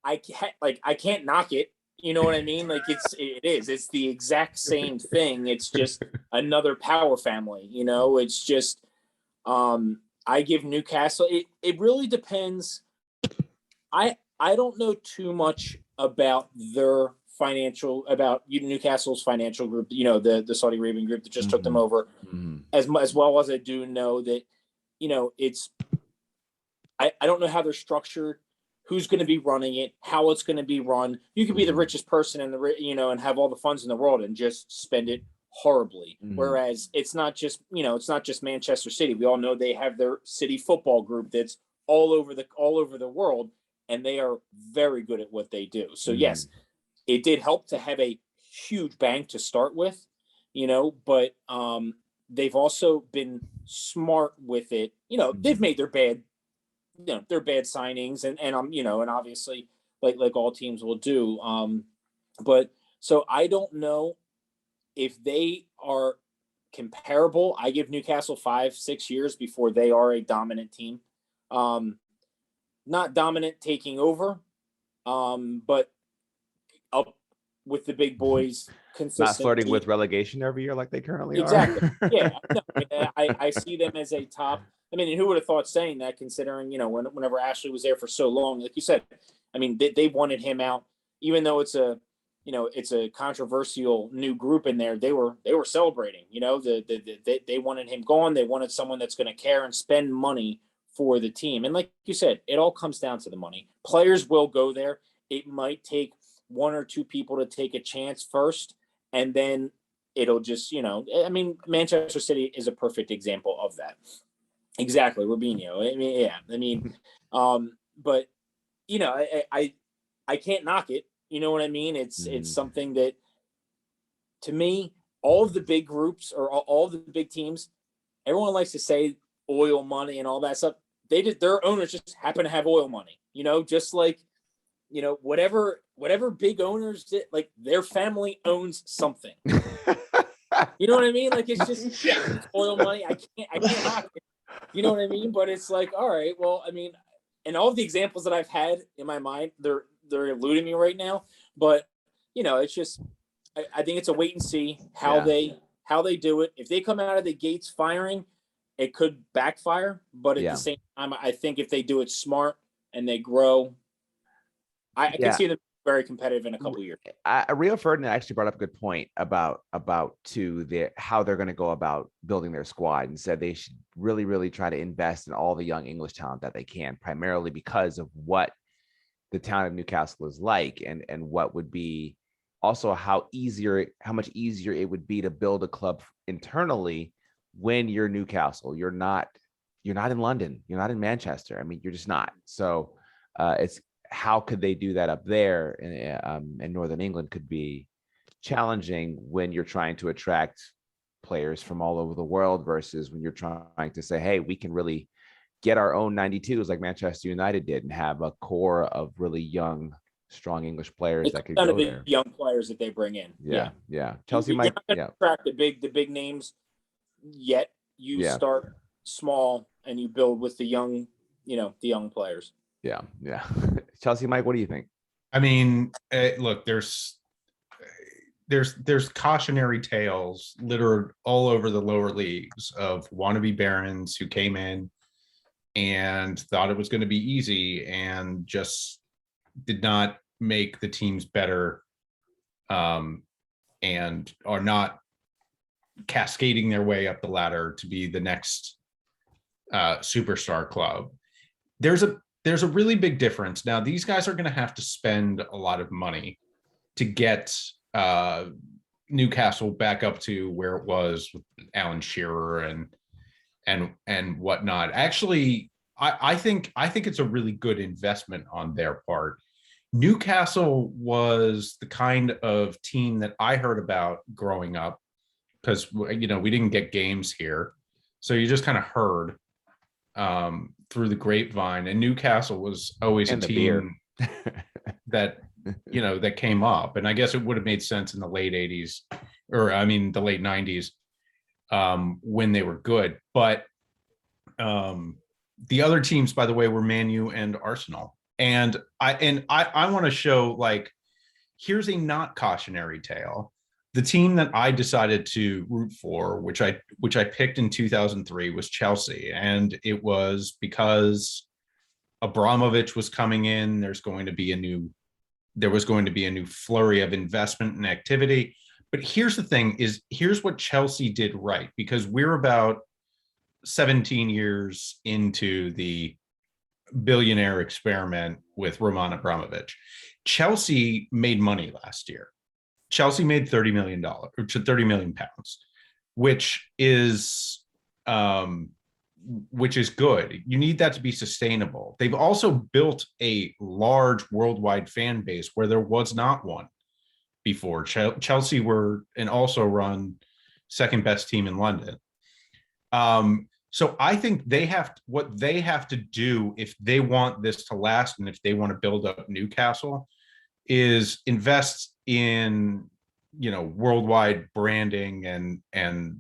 I can't knock it. You know what I mean? Like it's the exact same thing. It's just another power family. It's just I give Newcastle. It really depends. I don't know too much about Newcastle's financial group. The Saudi Arabian group that just took them over. As well as I do know that it's. I don't know how they're structured. Who's going to be running it, how it's going to be run. You could be the richest person in and have all the funds in the world and just spend it horribly. Whereas it's not just Manchester City. We all know they have their city football group that's all over the world, and they are very good at what they do. So yes, it did help to have a huge bank to start with, but they've also been smart with it. They've made their bad signings and obviously like all teams will do. But so I don't know if they are comparable. I give Newcastle 5-6 years before they are a dominant team. Not dominant taking over, but up with the big boys consistently. Not flirting with relegation every year like they currently are. Yeah. No, I see them as a top. I mean, who would have thought saying that, considering, whenever Ashley was there for so long, like you said, I mean, they wanted him out, even though it's a controversial new group in there. They were celebrating, they wanted him gone. They wanted someone that's going to care and spend money for the team. And like you said, it all comes down to the money. Players will go there. It might take 1 or 2 people to take a chance first, and then it'll just, Manchester City is a perfect example of that. Exactly, Robinho. But I can't knock it. You know what I mean? It's something that, to me, all of the big groups or all of the big teams, everyone likes to say oil money and all that stuff. Their owners just happen to have oil money. Just like you know, whatever big owners did, like their family owns something. You know what I mean? Like it's just it's oil money. I can't knock it. You know what I mean? But it's like, all right, well, I mean, and all of the examples that I've had in my mind, they're eluding me right now. But you know, it's just I think it's a wait and see how they do it. If they come out of the gates firing, it could backfire. But at the same time, I think if they do it smart and they grow, I can see them very competitive in a couple of years. Rio Ferdinand actually brought up a good point about how they're going to go about building their squad, and said they should really try to invest in all the young English talent that they can, primarily because of what the town of Newcastle is like, and what would be also how much easier it would be to build a club internally when you're Newcastle. You're not in London, you're not in Manchester. I mean, you're just not. So it's how could they do that up there in Northern England could be challenging when you're trying to attract players from all over the world versus when you're trying to say, hey, we can really get our own 92s like Manchester United did and have a core of really young, strong English players that could go there. Young players that they bring in. Yeah. Chelsea might attract the big names yet. You start small and you build with the young, the young players. Yeah. Chelsea, Mike, what do you think? I mean, look, there's cautionary tales littered all over the lower leagues of wannabe barons who came in and thought it was going to be easy and just did not make the teams better, and are not cascading their way up the ladder to be the next superstar club. There's a really big difference. Now, these guys are going to have to spend a lot of money to get Newcastle back up to where it was with Alan Shearer and whatnot. Actually, I think it's a really good investment on their part. Newcastle was the kind of team that I heard about growing up because, we didn't get games here. So you just kind of heard through the grapevine, and Newcastle was always a team that, that came up. And I guess it would have made sense in the late 80s, the late 90s, when they were good. But the other teams, by the way, were Man U and Arsenal. And I want to show, like, here's a not cautionary tale. The team that I decided to root for, which I picked in 2003, was Chelsea, and it was because Abramovich was coming in. There was going to be a new flurry of investment and activity. But here's the thing: here's what Chelsea did right, because we're about 17 years into the billionaire experiment with Roman Abramovich. Chelsea made money last year. Chelsea made £30 million to 30 million pounds, which is good. You need that to be sustainable. They've also built a large worldwide fan base where there was not one before. Chelsea were and also run second best team in London. So I think what they have to do if they want this to last and if they want to build up Newcastle is invest in, worldwide branding and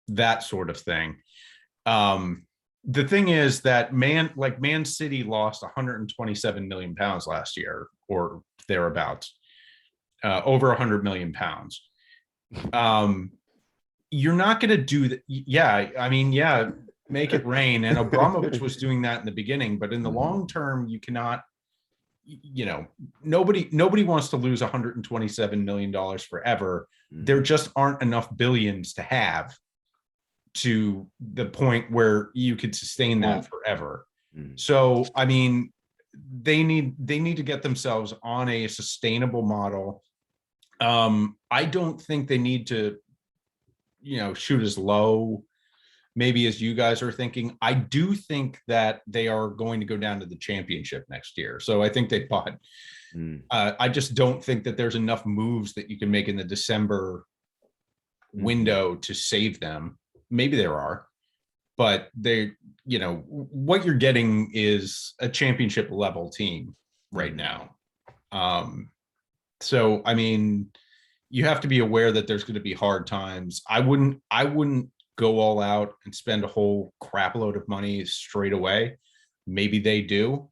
that sort of thing. The thing is that Man City lost 127 million pounds last year or thereabouts, over 100 million pounds. You're not going to do that. Make it rain. And Abramovich was doing that in the beginning, but in the long term, you cannot, nobody wants to lose $127 million forever. There just aren't enough billions to have to the point where you could sustain that forever. So, they need to get themselves on a sustainable model. I don't think they need to, shoot as low maybe as you guys are thinking. I do think that they are going to go down to the championship next year. So I think they bought. I just don't think that there's enough moves that you can make in the December window to save them. Maybe there are, but what you're getting is a championship level team right now. So I mean, you have to be aware that there's going to be hard times. I wouldn't go all out and spend a whole crap load of money straight away. Maybe they do.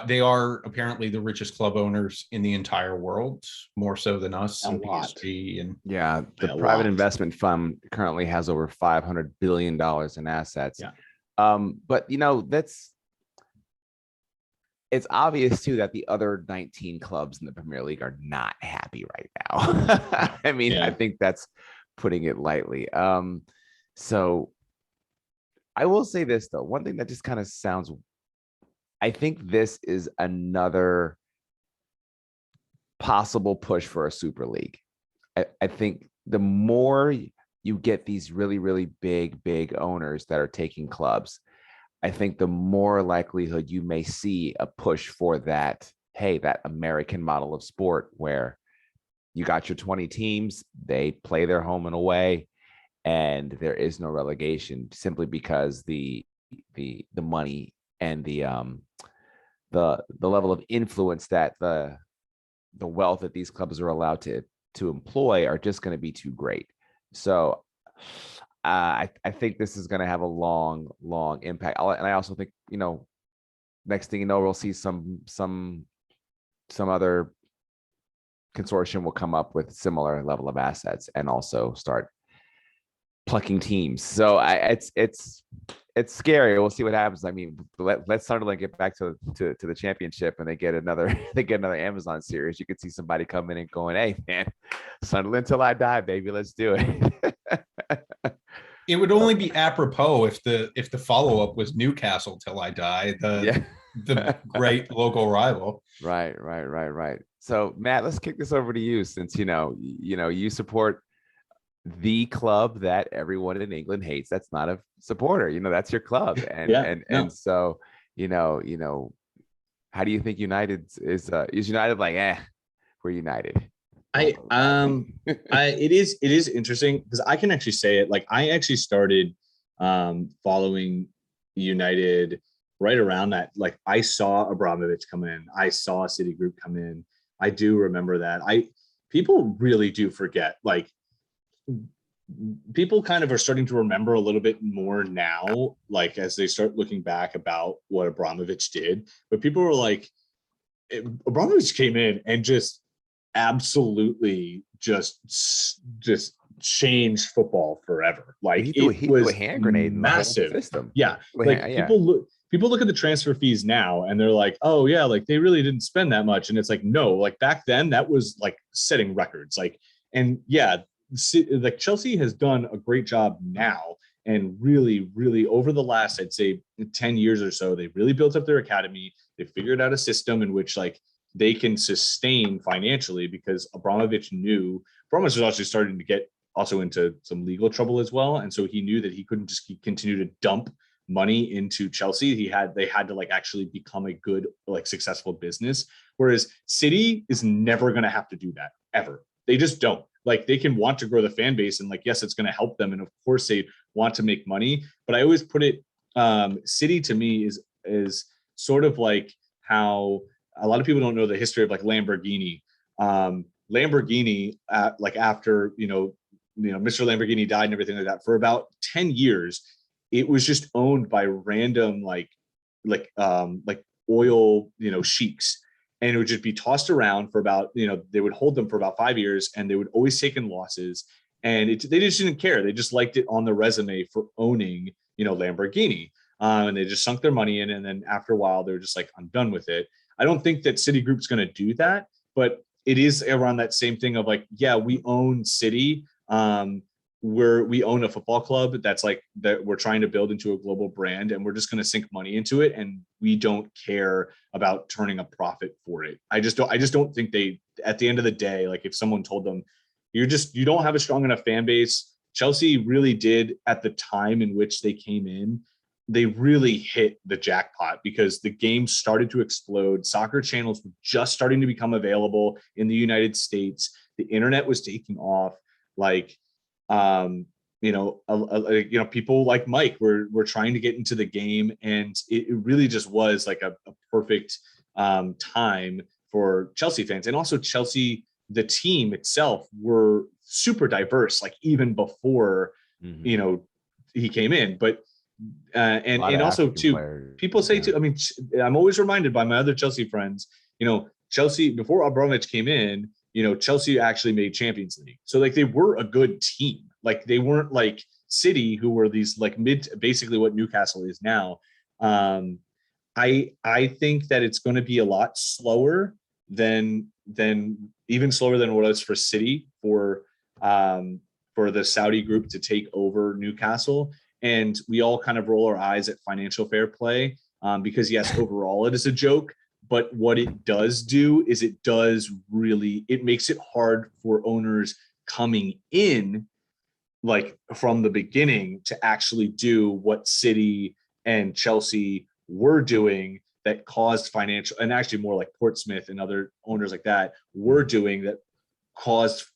They are apparently the richest club owners in the entire world, more so than us A and lot. PSG. And Yeah, the A private lot. investment fund currently has over $500 billion in assets. Yeah. But it's obvious too that the other 19 clubs in the Premier League are not happy right now. I mean, Yeah. I think that's putting it lightly. So I will say this though, one thing that just kind of sounds, I think this is another possible push for a super league. I think the more you get these really, really big owners that are taking clubs, I think the more likelihood you may see a push for that, hey, that American model of sport where you got your 20 teams, they play their home and away, and there is no relegation simply because the money and the level of influence that the wealth that these clubs are allowed to employ are just going to be too great. So I think this is going to have a long impact. And I also think, next thing you know, we'll see some other consortium will come up with similar level of assets and also start plucking teams. So it's scary. We'll see what happens. I mean, let Sunderland get back to the championship and they get another Amazon series. You could see somebody come in and going, hey man, Sunderland till I die, baby. Let's do it. it would only be apropos if the follow-up was Newcastle till I die, the great local rival. Right. So Matt, let's kick this over to you since you support the club that everyone in England hates. That's not a supporter, that's your club. And so, how do you think United is United like, we're United? It is interesting because I can actually say it. Like I actually started following United right around that. Like I saw Abramovich come in, I saw Citigroup come in. I do remember that. People really do forget, like people kind of are starting to remember a little bit more now, like as they start looking back about what Abramovich did. But people were like, Abramovich came in and just absolutely just changed football forever. Like he threw a hand grenade massive in the system. Yeah, people look at the transfer fees now and they're like, oh yeah, like they really didn't spend that much. And it's like, no, like back then that was like setting records. Like, and yeah, like Chelsea has done a great job now. And really, really over the last, I'd say 10 years or so, they really built up their academy. They figured out a system in which like they can sustain financially because Abramovich was actually starting to get also into some legal trouble as well. And so he knew that he couldn't just continue to dump money into Chelsea. They had to like actually become a good, like successful business. Whereas City is never going to have to do that ever. They just don't. Like they can want to grow the fan base and like, yes, it's going to help them. And of course they want to make money, but I always put it, City to me is sort of like how a lot of people don't know the history of like Lamborghini. Lamborghini, like after, Mr. Lamborghini died and everything like that, for about 10 years, it was just owned by random like oil, sheiks. And it would just be tossed around for about, they would hold them for about 5 years and they would always take in losses. And they just didn't care. They just liked it on the resume for owning, Lamborghini. And they just sunk their money in. And then after a while, they're just like, I'm done with it. I don't think that Citigroup's going to do that, but it is around that same thing of like, yeah, we own City. We own a football club that's like that we're trying to build into a global brand, and we're just going to sink money into it, and we don't care about turning a profit for it. I just don't think they, at the end of the day, like if someone told them you don't have a strong enough fan base. Chelsea really did at the time in which they came in. They really hit the jackpot because the game started to explode. Soccer channels were just starting to become available in the United States. The internet was taking off. Like, people like Mike were trying to get into the game, and it really just was like a perfect time for Chelsea fans. And also Chelsea, the team itself, were super diverse, like even before you know he came in. But and also African too, players. people say too. I mean, I'm always reminded by my other Chelsea friends. You know, Chelsea before Abramovich came in, you know, Chelsea actually made Champions League, so like they were a good team. Like they weren't like City, who were these like basically what Newcastle is now. I think that it's going to be a lot slower than even slower than what it was for City for the Saudi group to take over Newcastle. And we all kind of roll our eyes at financial fair play because yes, overall it is a joke. But what it does do is it makes it hard for owners coming in, like from the beginning, to actually do what City and Chelsea were doing that caused financial, and actually more like Portsmouth and other owners like that were doing, that caused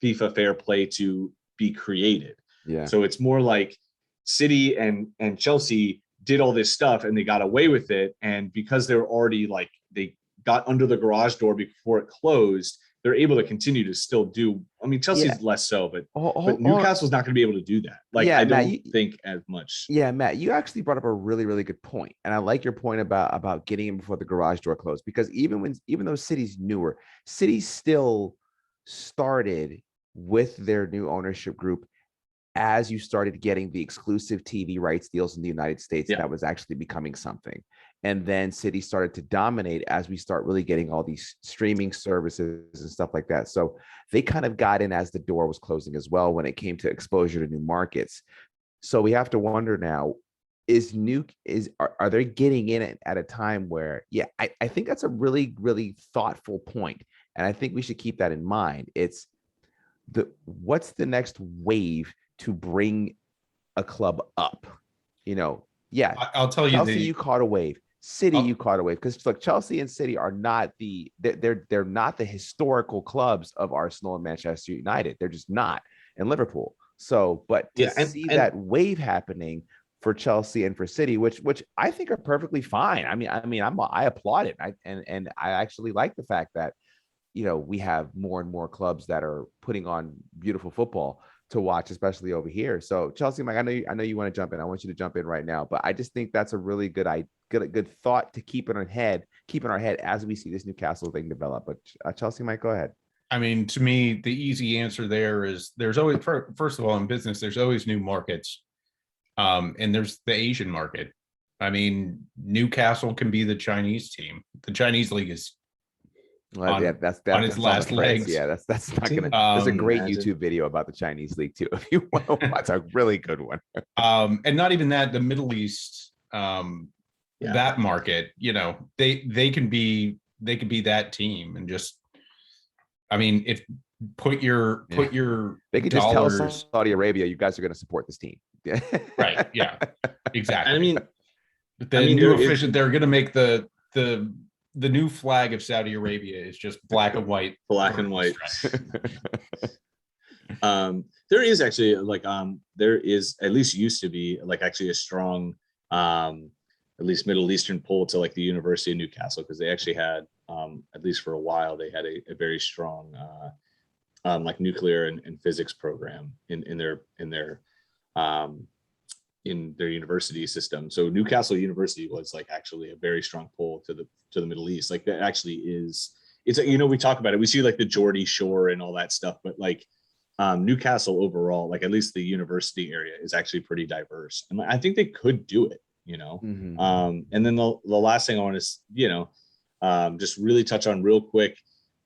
FIFA fair play to be created. Yeah. So it's more like City and Chelsea did all this stuff and they got away with it. And because they're already like, they got under the garage door before it closed, they're able to continue to still do. I mean, Chelsea's less so, but Newcastle's not going to be able to do that. Like, I don't think as much. Yeah, Matt, you actually brought up a really, really good point. And I like your point about getting in before the garage door closed, because even though City's newer, City still started with their new ownership group as you started getting the exclusive TV rights deals in the United States. That was actually becoming something. And then City started to dominate as we start really getting all these streaming services and stuff like that. So they kind of got in as the door was closing as well when it came to exposure to new markets. So we have to wonder now, are they getting in it at a time where, I think that's a really, really thoughtful point. And I think we should keep that in mind. It's what's the next wave to bring a club up? You know, I'll tell you, Chelsea, you caught a wave. City, you caught a wave, because look, Chelsea and City are not they're not the historical clubs of Arsenal and Manchester United. They're just not, and Liverpool. So, but to see that wave happening for Chelsea and for City, which I think are perfectly fine. I mean, I applaud it. And I actually like the fact that, you know, we have more and more clubs that are putting on beautiful football to watch, especially over here. So Chelsea, Mike, I know you want to jump in. I want you to jump in right now, but I just think that's a really good thought to keep in our head as we see this Newcastle thing develop. But Chelsea, Mike, go ahead. I mean, to me, the easy answer there is there's always, first of all, in business, there's always new markets. And there's the Asian market. I mean, Newcastle can be the Chinese team. The Chinese league is that's on its last legs. Yeah, that's not gonna. There's a great YouTube video about the Chinese league too. If you want to watch, a really good one. And not even that, the Middle East, that market, you know, they can be that team, and just, I mean, if put your they could just tell Saudi Arabia, you guys are going to support this team. Right. Yeah, exactly. I mean, they're going to make the new flag of Saudi Arabia is just black and white. There is actually there is, at least used to be, like actually a strong at least Middle Eastern pull to like the University of Newcastle, because they actually had at least for a while they had a very strong like nuclear and physics program in their university system. So Newcastle University was like actually a very strong pull to the Middle East. Like that actually is, it's, you know, we talk about it, we see like the Geordie Shore and all that stuff, but like Newcastle overall, like at least the university area is actually pretty diverse, and I think they could do it, you know. And then the last thing I want to, you know, just really touch on real quick,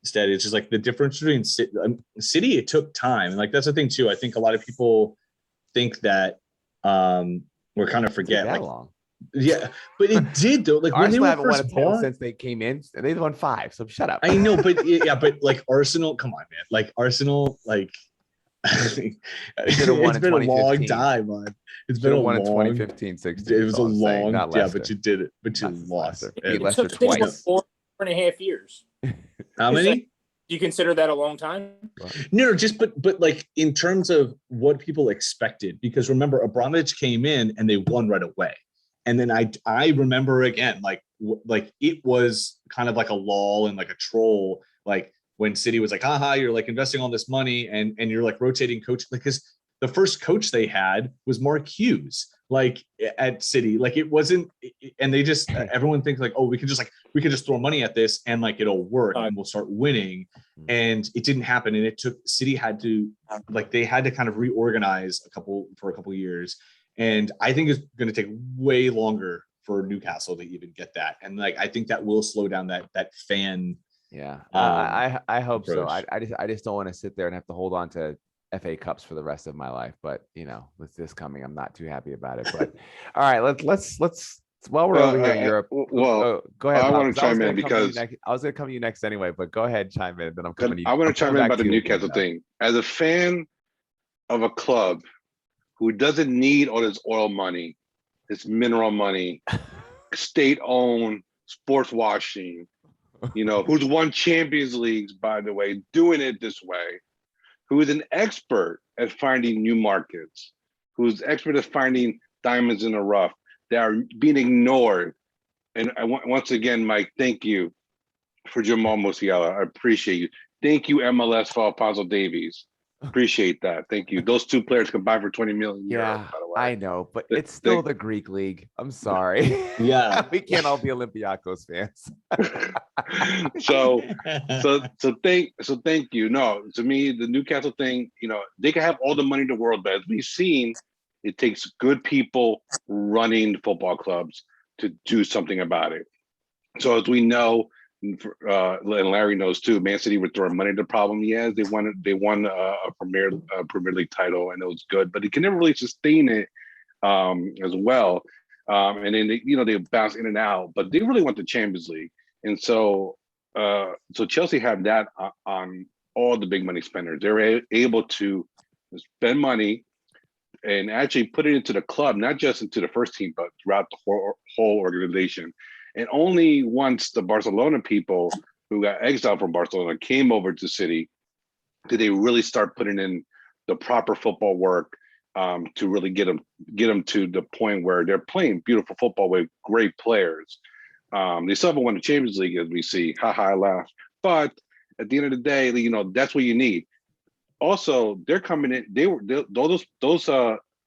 Stead, it's just like the difference between City, it took time, and like that's the thing too. I think a lot of people think that we're kind of forget like long. Yeah, but it did though. Like Arsenal when they haven't were won a first title bought, since they came in, and they've won 5. So shut up. I know, but yeah, but like Arsenal, come on, man. Like Arsenal, like it's been a long time, man. It's been a long. In 2015, 16. It was a long, yeah, but you did it, but you lost. Beat Leicester twice. 4.5 years. How many? Do you consider that a long time? No, just but like in terms of what people expected, because remember Abramovich came in and they won right away. And then I remember again, like like it was kind of like a lull and like a troll, like when City was like, haha, you're like investing all this money and you're like rotating coach, because the first coach they had was Mark Hughes, like at City, like it wasn't, and they just, everyone thinks like, oh, we can just throw money at this and like it'll work and we'll start winning. And it didn't happen. And it took, City had to, like, they had to kind of reorganize for a couple of years. And I think it's going to take way longer for Newcastle to even get that. And like, I think that will slow down that fan. Yeah, I hope approach. so. I just don't want to sit there and have to hold on to FA Cups for the rest of my life. But you know, with this coming, I'm not too happy about it. But all right, let's while we're over here in Europe. Go ahead. I Bob, want to chime in because I was going to come to you next anyway. But go ahead, chime in. Then I'm coming to you. I want to chime in about the Newcastle now. thing. As a fan of a club who doesn't need all this oil money, this mineral money, state-owned sports washing, you know, who's won Champions Leagues, by the way, doing it this way, who is an expert at finding new markets, who's expert at finding diamonds in the rough that are being ignored. And once again, Mike, thank you for Jamal Musiala. I appreciate you. Thank you, MLS, for Alphonso Davies. Appreciate that. Thank you. Those two players combined for 20 million euros, by the way. I know, but it's still the Greek league. I'm sorry. Yeah. We can't all be Olympiacos fans. so thank you. No, to me, the Newcastle thing, you know, they can have all the money in the world, but as we've seen, it takes good people running football clubs to do something about it. So as we know, and Larry knows too, Man City were throwing money at the problem. Yes, they won a Premier League title, and it was good, but they can never really sustain it as well. And then they bounce in and out, but they really want the Champions League. And so Chelsea had that on all the big money spenders. They were able to spend money and actually put it into the club, not just into the first team, but throughout the whole organization. And only once the Barcelona people who got exiled from Barcelona came over to City did they really start putting in the proper football work to really get them to the point where they're playing beautiful football with great players. They still haven't won the Champions League, as we see. I laugh. But at the end of the day, you know, that's what you need. Also, they're coming in. Those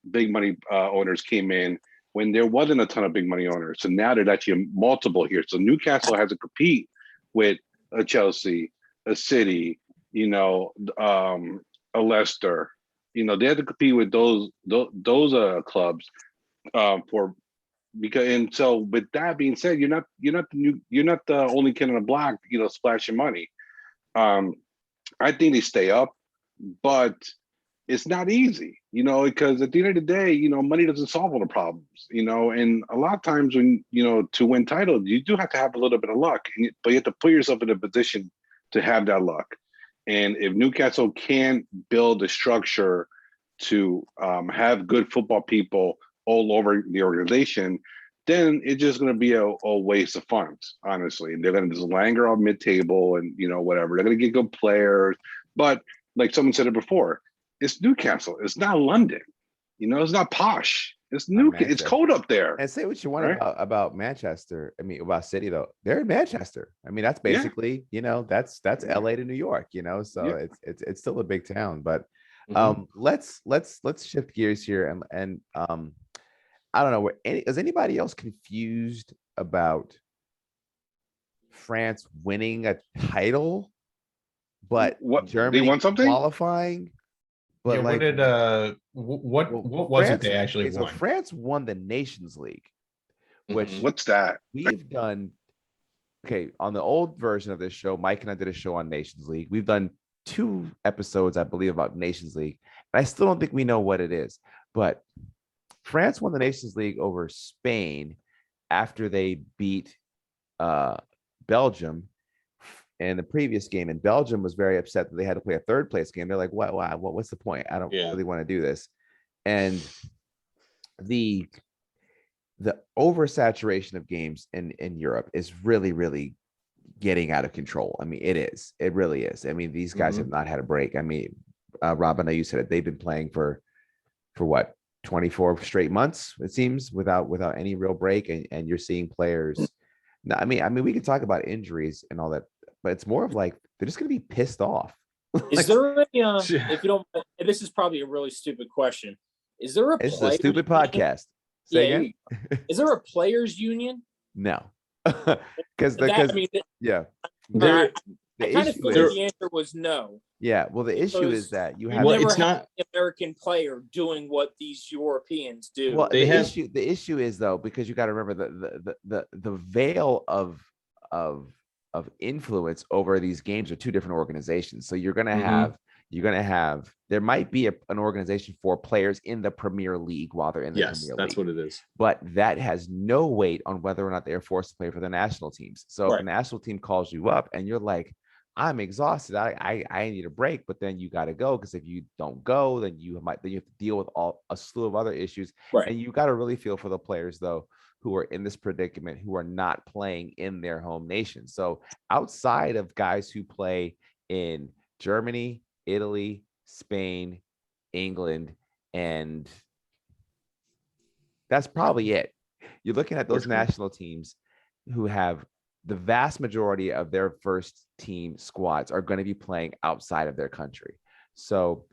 big money owners came in when there wasn't a ton of big money owners. So now there's actually multiple here. So Newcastle has to compete with a Chelsea, a City, you know, a Leicester. You know, they have to compete with those clubs and so with that being said, you're not the only kid on the block, you know, splashing money. I think they stay up, but it's not easy, you know, because at the end of the day, you know, money doesn't solve all the problems, you know, and a lot of times when, you know, to win titles, you do have to have a little bit of luck, but you have to put yourself in a position to have that luck. And if Newcastle can't build a structure to have good football people all over the organization, then it's just going to be a waste of funds, honestly. And they're going to just languor on mid-table and, you know, whatever. They're going to get good players. But like someone said it before, it's Newcastle. It's not London. You know, it's not posh. It's Newcastle. It's cold up there. And say what you want about Manchester. I mean, about City though. They're in Manchester. I mean, that's basically, you know, that's LA to New York. You know, so it's still a big town. But let's shift gears here and I don't know. Is anybody else confused about France winning a title, but Germany they won something? Qualifying? But what was it they actually won? So France won the Nations League, which what's that? We've done. Okay, on the old version of this show, Mike and I did a show on Nations League. We've done 2 episodes, I believe, about Nations League, and I still don't think we know what it is. But France won the Nations League over Spain after they beat Belgium in the previous game, and Belgium was very upset that they had to play a third place game. They're like, what's the point? I don't really want to do this. And the oversaturation of games in Europe is really, really getting out of control. I mean, it really is. I mean, these guys have not had a break. I mean, Rob, I know you said it, they've been playing for what, 24 straight months, it seems, without any real break. And you're seeing players No, I mean, we could talk about injuries and all that, but it's more of like they're just going to be pissed off. Is there any, if you don't, and this is probably a really stupid question. Is there a It's a players stupid union? podcast. Yeah, Say again? is there a players union? No, because That, I mean, yeah, There, I the kind of issue figured is the answer was no. yeah. Well, the issue is Because that you You have Well, never it's have not. an American player doing what these Europeans do. well They have. the issue is though, because you got to remember the veil of of influence over these games are two different organizations. So Mhm. you're gonna have there might be an organization for players in the Premier League while they're in the Yes, Premier that's League, what it is. but that has no weight on whether or not they're forced to play for the national teams. So if a Right. national team calls you up and you're like, I'm exhausted, I need a break, but then you got to go, because if you don't go, then you have to deal with a slew of other issues. Right. And you got to really feel for the players though who are in this predicament, who are not playing in their home nation. So outside of guys who play in Germany, Italy, Spain, England, and that's probably it. You're looking at those Portugal. national teams who have the vast majority of their first team squads are going to be playing outside of their country. So,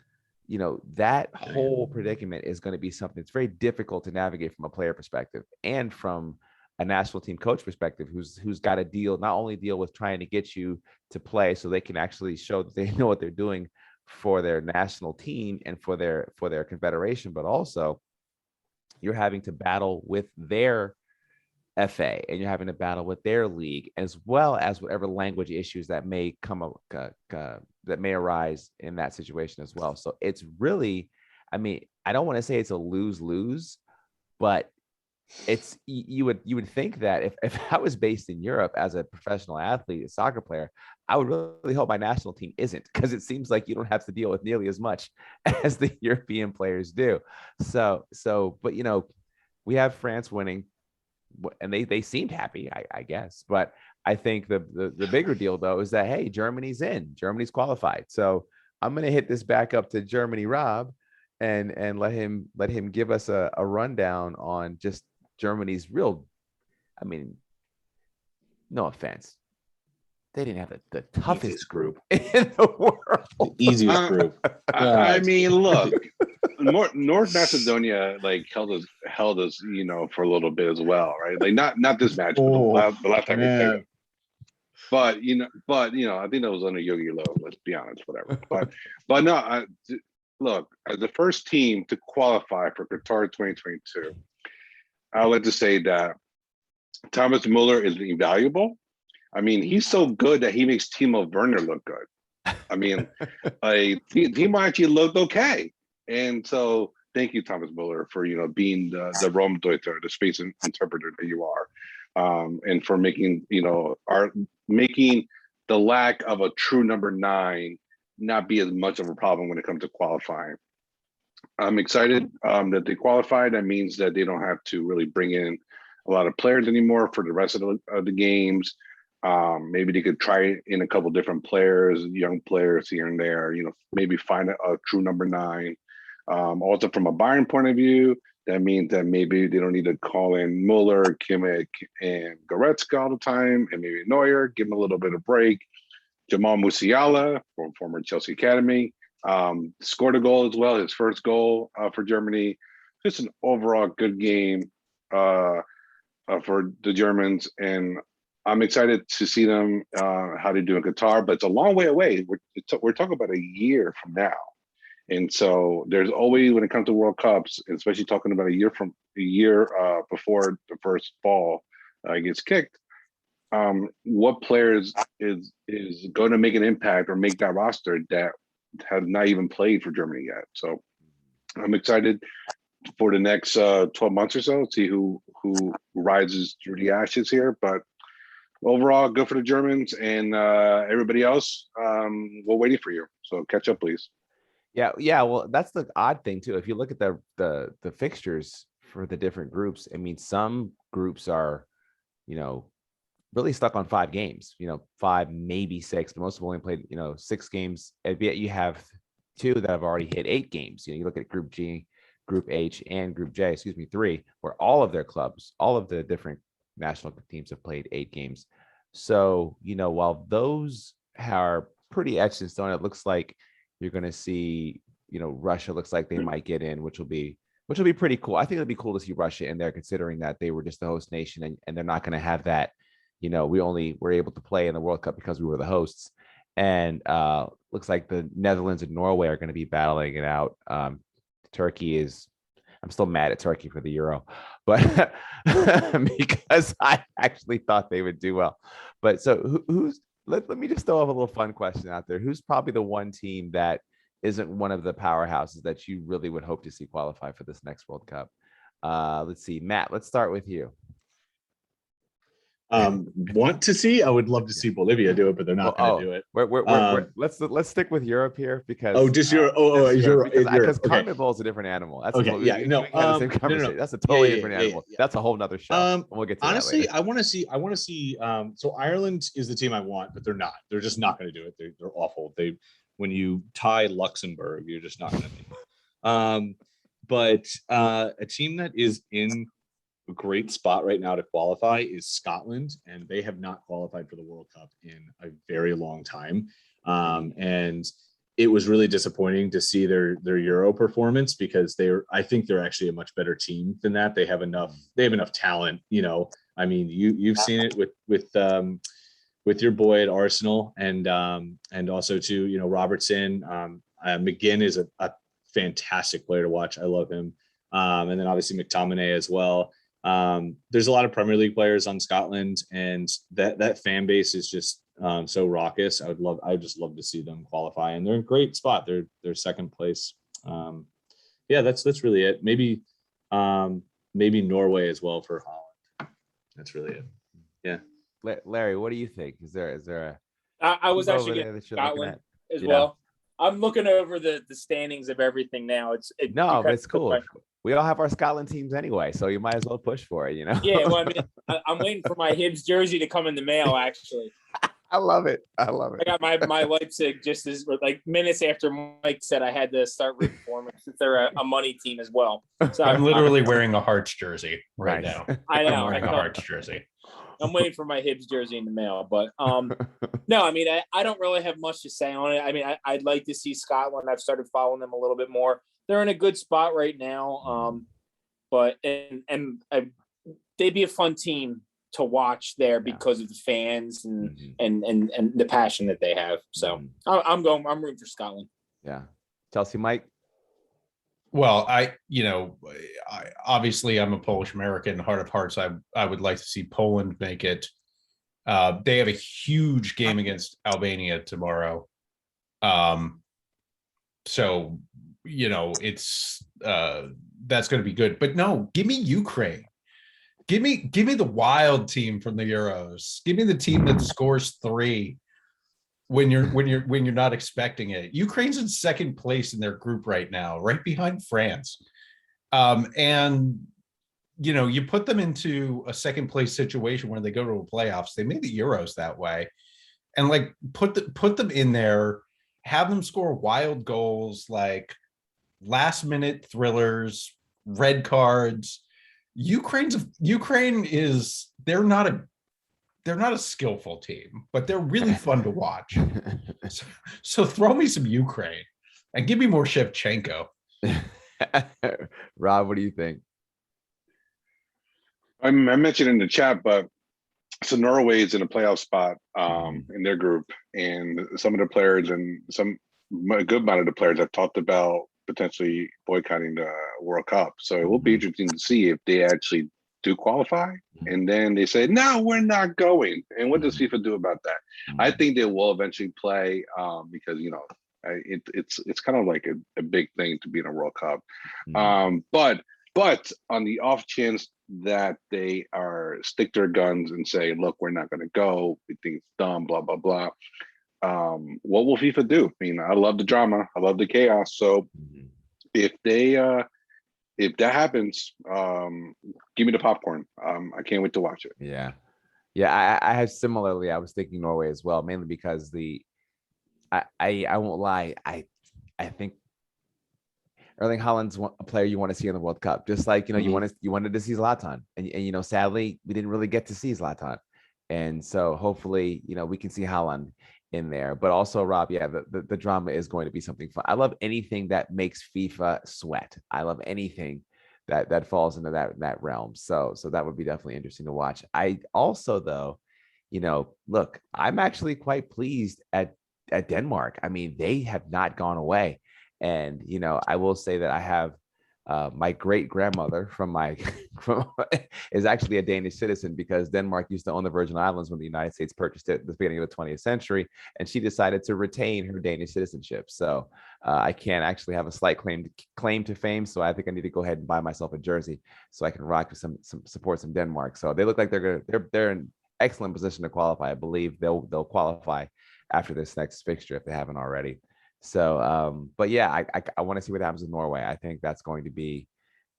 that whole predicament is going to be something that's very difficult to navigate from a player perspective and from a national team coach perspective, who's got to not only deal with trying to get you to play so they can actually show that they know what they're doing for their national team and for their confederation, but also you're having to battle with their FA and you're having to battle with their league, as well as whatever language issues that may that may arise in that situation as well. So it's really, I mean, I don't want to say it's a lose-lose, but it's you would think that if I was based in Europe as a professional athlete, a soccer player, I would really hope my national team isn't, because it seems like you don't have to deal with nearly as much as the European players do. But we have France winning, and they seemed happy, I guess. But I think the bigger deal though is that, hey, Germany's qualified. So I'm gonna hit this back up to Germany Rob and let him give us a rundown on just Germany's real, I mean, no offense, they didn't have the toughest group in the world. The easiest group. I mean, look, North Macedonia held us, for a little bit as well, right? Like not this match, but the last time we played them. But I think that was under Yogi Low. Let's be honest, whatever. But no, look, as the first team to qualify for Qatar 2022, I would like to say that Thomas Muller is invaluable. I mean, he's so good that he makes Timo Werner look good. I mean, Timo actually looked okay. And so thank you, Thomas Muller, for, being the Raumdeuter, the space interpreter that you are. And for making, making the lack of a true number 9 not be as much of a problem when it comes to qualifying. I'm excited that they qualified. That means that they don't have to really bring in a lot of players anymore for the rest of the games. Maybe they could try in a couple different players, young players here and there, maybe find a true number 9. Also from a Bayern point of view, that means that maybe they don't need to call in Muller, Kimmich, and Goretzka all the time, and maybe Neuer, give them a little bit of break. Jamal Musiala from former Chelsea Academy scored a goal as well, his first goal for Germany. Just an overall good game for the Germans, and I'm excited to see them how they do in Qatar, but it's a long way away. We're talking about a year from now. And so there's always, when it comes to World Cups, especially talking about a year before the first ball gets kicked, what players is going to make an impact or make that roster that has not even played for Germany yet. So I'm excited for the next 12 months or so, see who rises through the ashes here. But overall, good for the Germans, and everybody else, we're waiting for you. So catch up, please. Yeah. Well, that's the odd thing too. If you look at the fixtures for the different groups, I mean, some groups are, really stuck on 5 games. 5, maybe 6. But most have only played, 6 games. And yet you have 2 that have already hit 8 games. You look at Group G, Group H, and Group J. 3, where all of their clubs, all of the different national teams have played 8 games. So, while those are pretty etched in stone, it looks like you're going to see, Russia looks like they might get in, which will be pretty cool. I think it'll be cool to see Russia in there, considering that they were just the host nation, and they're not going to have that. We only were able to play in the World Cup because we were the hosts. And looks like the Netherlands and Norway are going to be battling it out. Turkey is, I'm still mad at Turkey for the Euro, but because I actually thought they would do well. But so let me just throw up a little fun question out there. Who's probably the one team that isn't one of the powerhouses that you really would hope to see qualify for this next World Cup? Let's see, Matt, let's start with you. Want to see? I would love to see Bolivia do it, but they're not going to do it. Let's stick with Europe here because just Europe. Because CONMEBOL is a different animal. That's okay. The same conversation. That's a totally different animal. Yeah. That's a whole nother show. We'll get to honestly, that I want to see. So Ireland is the team I want, but they're not. They're just not going to do it. They're awful. When you tie Luxembourg, you're just not going to be. But a team that is in a great spot right now to qualify is Scotland, and they have not qualified for the World Cup in a very long time. And it was really disappointing to see their Euro performance, because I think they're actually a much better team than that. They have enough talent. I mean, you've seen it with your boy at Arsenal, and also too, Robertson. McGinn is a fantastic player to watch. I love him. And then obviously McTominay as well. There's a lot of Premier League players on Scotland, and that fan base is just so raucous. I would just love to see them qualify, and they're in a great spot. They're second place. That's really it. Maybe Norway as well for Holland. That's really it. Yeah. Larry, what do you think? Is there I was actually getting Scotland as well. I'm looking over the standings of everything now. But it's cool. We all have our Scotland teams anyway, so you might as well push for it, Yeah, well, I mean, I'm waiting for my Hibs jersey to come in the mail, actually. I love it. I got my Leipzig just as minutes after Mike said I had to start rooting for them, since they're a money team as well. So I'm literally wearing a Hearts jersey right now. I know. I'm wearing a Hearts jersey. I'm waiting for my Hibs jersey in the mail, but no, I mean, I don't really have much to say on it. I mean, I'd like to see Scotland. I've started following them a little bit more. They're in a good spot right now, but they'd be a fun team to watch there because of the fans and the passion that they have. So I'm rooting for Scotland. Yeah, Chelsea, Mike. Well, I obviously I'm a Polish American. Heart of hearts, I would like to see Poland make it. They have a huge game against Albania tomorrow. So it's that's going to be good. But no, give me Ukraine. Give me the wild team from the Euros. Give me the team that scores 3 when you're not expecting it. Ukraine's in second place in their group right now, right behind France. And you put them into a second place situation where they go to a playoffs. They made the Euros that way, and put them in there, have them score wild goals, last minute thrillers, red cards. Ukraine is they're not a skillful team, but they're really fun to watch. So throw me some Ukraine and give me more Shevchenko. Rob, what do you think? I mentioned in the chat, but so Norway is in a playoff spot in their group, and some of the players and a good amount of the players have talked about potentially boycotting the World Cup. So it will be interesting to see if they actually do qualify, and then they say, no, we're not going. And what does FIFA do about that? I think they will eventually play because it's kind of like a big thing to be in a World Cup. But on the off chance that they stick their guns and say, look, we're not going to go, we think it's dumb, blah blah blah, what will FIFA do? I mean, I love the drama, I love the chaos. So if that happens, give me the popcorn. I can't wait to watch it. Yeah. I have similarly. I was thinking Norway as well, mainly because I won't lie. I think Erling Haaland's a player you want to see in the World Cup, just like you wanted to see Zlatan, and sadly we didn't really get to see Zlatan, and so hopefully we can see Haaland in there. But also, Rob, yeah, the drama is going to be something fun. I love anything that makes FIFA sweat. I love anything that falls into that realm. So that would be definitely interesting to watch. I also, though, look, I'm actually quite pleased at Denmark. I mean, they have not gone away. And, I will say that I have my great grandmother from is actually a Danish citizen, because Denmark used to own the Virgin Islands when the United States purchased it at the beginning of the 20th century. And she decided to retain her Danish citizenship. So I can actually have a slight claim to fame. So I think I need to go ahead and buy myself a jersey so I can rock with some support some Denmark. So they look like they're in excellent position to qualify. I believe they'll qualify after this next fixture if they haven't already. So, but yeah, I want to see what happens with Norway. I think that's going to be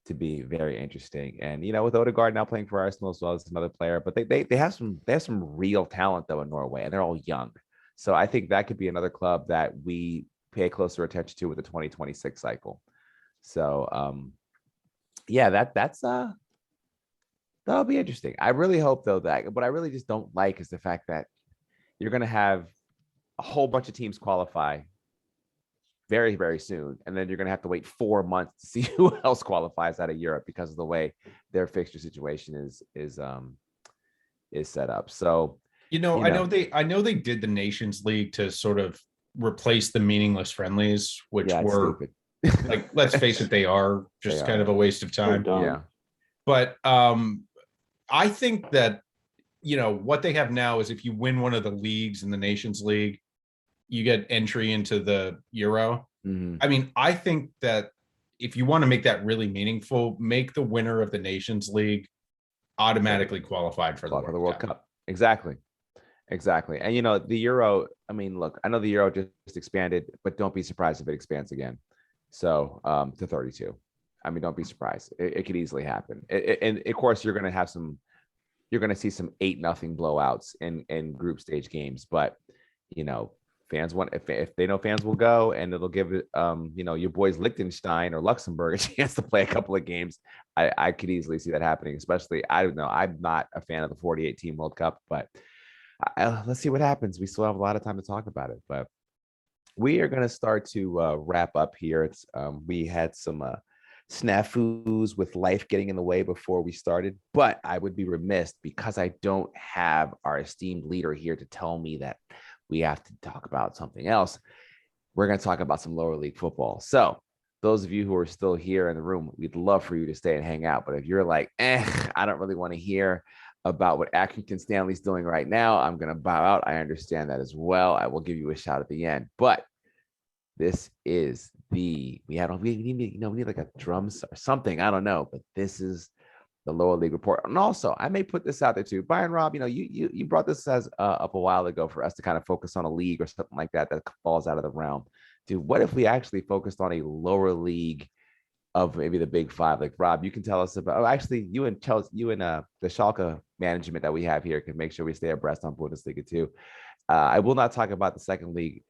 very interesting. And with Odegaard now playing for Arsenal as well as another player, but they have some real talent though in Norway, and they're all young. So I think that could be another club that we pay closer attention to with the 2026 cycle. So, yeah, that'll be interesting. I really hope though that what I really just don't like is the fact that you're going to have a whole bunch of teams qualify very, very soon, and then you're going to have to wait 4 months to see who else qualifies out of Europe because of the way their fixture situation is set up. So, I know they did the Nations League to sort of replace the meaningless friendlies, which were stupid. like, let's face it, they are just kind of a waste of time. Yeah. But I think that what they have now is if you win one of the leagues in the Nations League, you get entry into the Euro. Mm-hmm. I mean, I think that if you want to make that really meaningful, make the winner of the Nations League automatically qualified for the World Cup. Exactly. And the Euro, I mean, look, I know the Euro just expanded, but don't be surprised if it expands again. So to 32. I mean, don't be surprised. It could easily happen. And of course, you're going to see some 8-0 blowouts in group stage games, but fans want, if they know fans will go, and it'll give your boys Liechtenstein or Luxembourg a chance to play a couple of games. I could easily see that happening, especially, I don't know, I'm not a fan of the 48 team World Cup, but let's see what happens. We still have a lot of time to talk about it, but we are going to start to wrap up here. It's we had some snafus with life getting in the way before we started, but I would be remiss, because I don't have our esteemed leader here to tell me that we have to talk about something else. We're going to talk about some lower league football. So those of you who are still here in the room, we'd love for you to stay and hang out. But if you're like, I don't really want to hear about what Accrington Stanley's doing right now, I'm going to bow out. I understand that as well. I will give you a shout at the end. But this is we need like a drums or something. I don't know. But this is the lower league report. And also, I may put this out there too. Bayern Rob, you brought this up a while ago for us to kind of focus on a league or something like that falls out of the realm. Dude, what if we actually focused on a lower league of maybe the big five? Like, Rob, you can tell us about, actually, you and Chelsea, the Schalke management that we have here can make sure we stay abreast on Bundesliga too. I will not talk about the second Ligue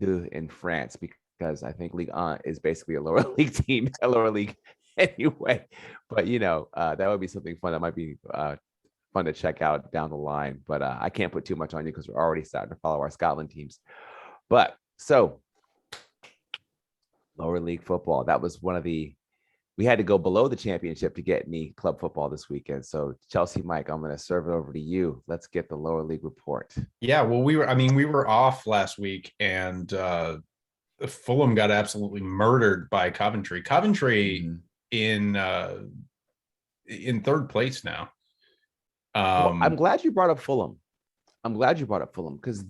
2 in France, because I think Ligue 1 is basically a lower league team, a lower league anyway. But that would be something fun that might be fun to check out down the line. But I can't put too much on you because we're already starting to follow our Scotland teams. But so lower league football, that was we had to go below the championship to get any club football this weekend. So Chelsea, Mike, I'm going to serve it over to you. Let's get the lower league report. Yeah, well, we were off last week, and Fulham got absolutely murdered by Coventry. Coventry in third place now. Well, I'm glad you brought up Fulham. Because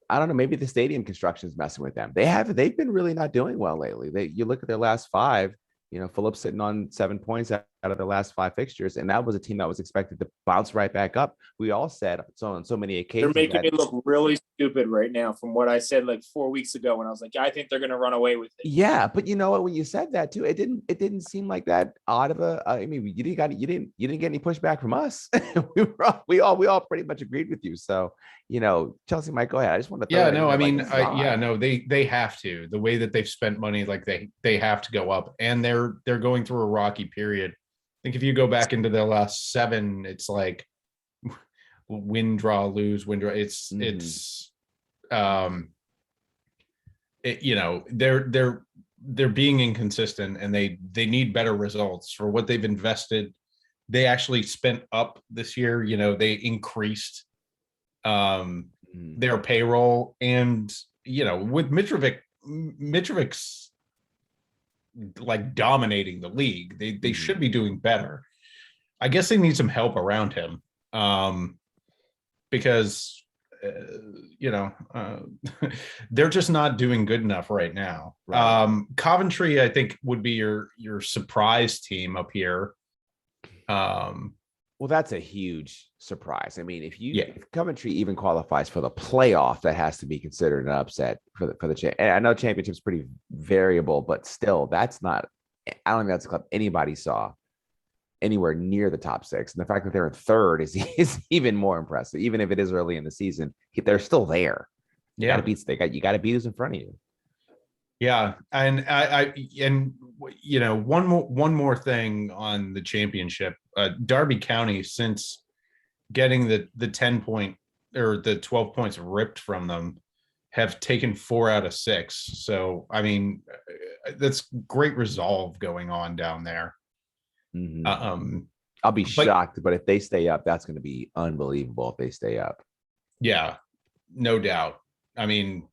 I don't know, maybe the stadium construction is messing with them. They've been really not doing well lately. You look at their last 5, Fulham's sitting on 7 points out out of their last 5 fixtures, and that was a team that was expected to bounce right back up. We all said so on so many They're occasions. making me look really stupid right now from what I said like 4 weeks ago when I was like, I think they're going to run away with it. Yeah, but you know what? When you said that too, it didn't seem like that odd of a. I mean, you didn't get any pushback from us. we all pretty much agreed with you. So Chelsea might go ahead. I just want to. Yeah, no, I mean, they have to. The way that they've spent money, like they have to go up, and they're going through a rocky period. I think if you go back into their last 7, it's like win, draw, lose, win, draw. It's they're being inconsistent, and they need better results for what they've invested. They actually spent up this year. They increased their payroll, and with Mitrovic's like dominating the league, they should be doing better. I guess they need some help around him, because they're just not doing good enough right now. Right. Coventry, I think, would be your surprise team up here. Well, that's a huge surprise. I mean, if Coventry even qualifies for the playoff, that has to be considered an upset for the and I know championship's pretty variable, but still, that's not. I don't think that's a club anybody saw anywhere near the top 6, and the fact that they're in 3rd is even more impressive. Even if it is early in the season, they're still there. You got to beat who's in front of you. Yeah, and one more thing on the championship. Derby County, since getting the 10 point or the 12 points ripped from them, have taken 4 out of 6. So I mean, that's great resolve going on down there. Mm-hmm. I'll be shocked, but if they stay up, that's going to be unbelievable. If they stay up, yeah, no doubt. I mean,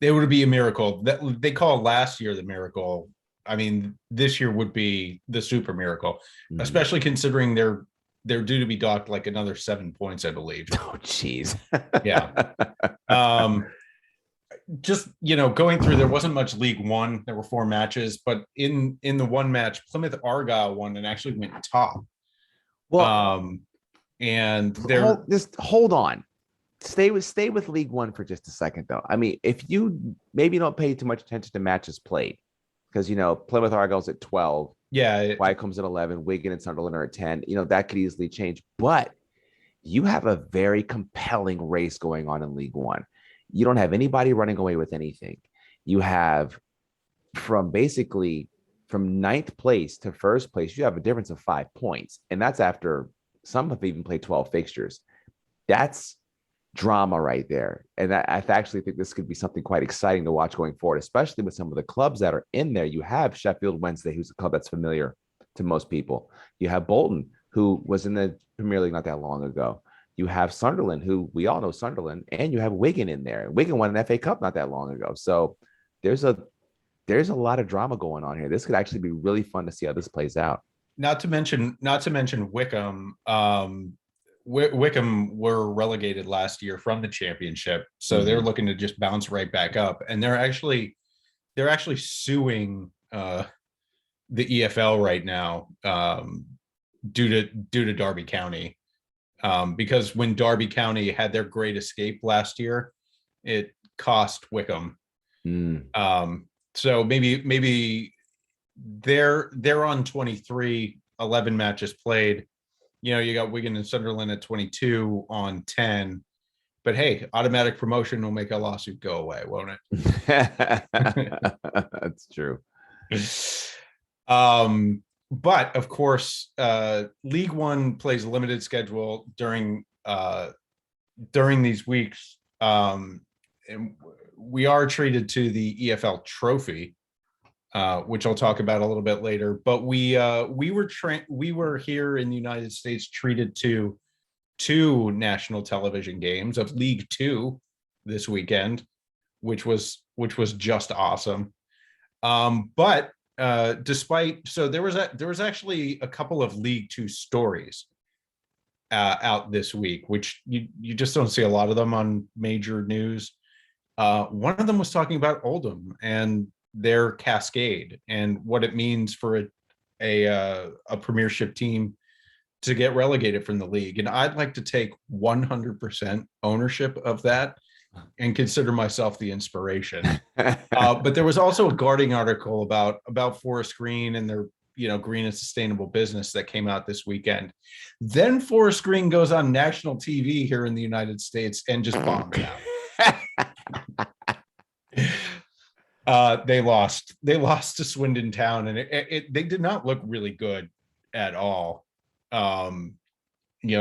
they would be a miracle. That they call last year the miracle. I mean, this year would be the super miracle, especially considering they're due to be docked like another 7 points, I believe. Oh, jeez. Yeah. Just going through, there wasn't much League One. There were 4 matches, but in the one match, Plymouth Argyle won and actually went top. Well, and they're just hold on. Stay with League One for just a second, though. I mean, if you maybe don't pay too much attention to matches played, because Plymouth Argyle's at 12, Wycombe's at 11, Wigan and Sunderland are at 10. That could easily change, but you have a very compelling race going on in League One. You don't have anybody running away with anything. You have from 9th place to 1st place, you have a difference of 5 points, and that's after some have even played 12 fixtures. That's drama right there. And I actually think this could be something quite exciting to watch going forward, especially with some of the clubs that are in there. You have Sheffield Wednesday, who's a club that's familiar to most people. You have Bolton, who was in the Premier League not that long ago. You have Sunderland, who we all know Sunderland, and you have Wigan in there. Wigan won an FA Cup not that long ago. So there's a lot of drama going on here. This could actually be really fun to see how this plays out. Not to mention Wickham. Wickham were relegated last year from the championship, so they're looking to just bounce right back up, and they're actually suing the EFL right now due to Derby County, because when Derby County had their Great Escape last year, it cost Wickham. So maybe they're on 23, 11 matches played. You got Wigan and Sunderland at 22 on 10, but hey, automatic promotion will make a lawsuit go away, won't it? That's true. But of course, League One plays a limited schedule during these weeks, and we are treated to the EFL trophy, which I'll talk about a little bit later. But we were here in the United States treated to 2 national television games of League Two this weekend, which was just awesome. But there was actually a couple of League Two stories out this week, which you just don't see a lot of them on major news. One of them was talking about Oldham and their cascade and what it means for a Premiership team to get relegated from the league, and I'd like to take 100% ownership of that and consider myself the inspiration. But there was also a Guardian article about Forest Green and their green and sustainable business that came out this weekend. Then Forest Green goes on national TV here in the United States and just bombs out. They lost to Swindon Town, and they did not look really good at all.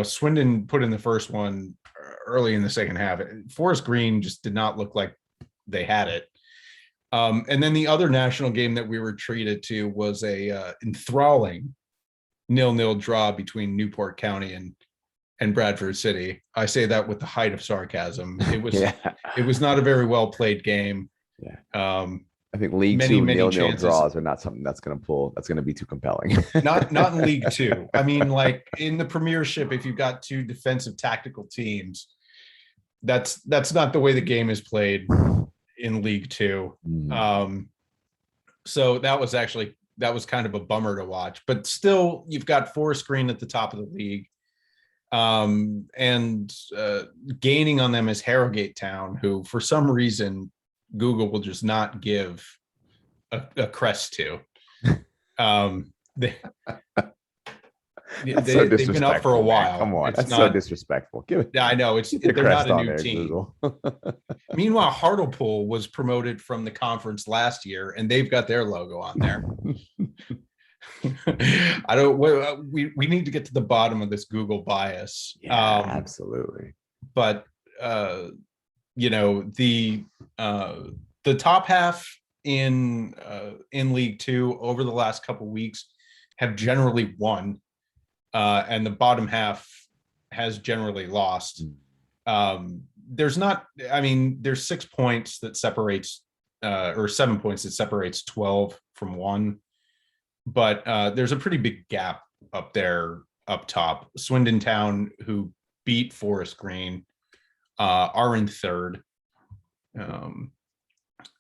Swindon put in the first one early in the second half. Forest Green just did not look like they had it. And then the other national game that we were treated to was a enthralling 0-0 draw between Newport County and Bradford City. I say that with the height of sarcasm. It was it was not a very well played game. Yeah. I think League Two 0-0 draws are not something that's going to be too compelling. not in League Two. I mean, like in the Premiership, if you've got two defensive tactical teams, that's not the way the game is played in League Two. So that was kind of a bummer to watch, but still you've got Forest Green at the top of the league. And gaining on them is Harrogate Town, who for some reason Google will just not give a crest to. They've been up for a while. Man. Come on, that's so disrespectful. I know they're not a new team. Meanwhile, Hartlepool was promoted from the conference last year, and they've got their logo on there. We need to get to the bottom of this Google bias. Yeah, absolutely. But the top half in League Two over the last couple of weeks have generally won, and the bottom half has generally lost. There's 6 points that separates, or 7 points that separates 12 from 1, but there's a pretty big gap up there up top. Swindon Town, who beat Forest Green, are in third.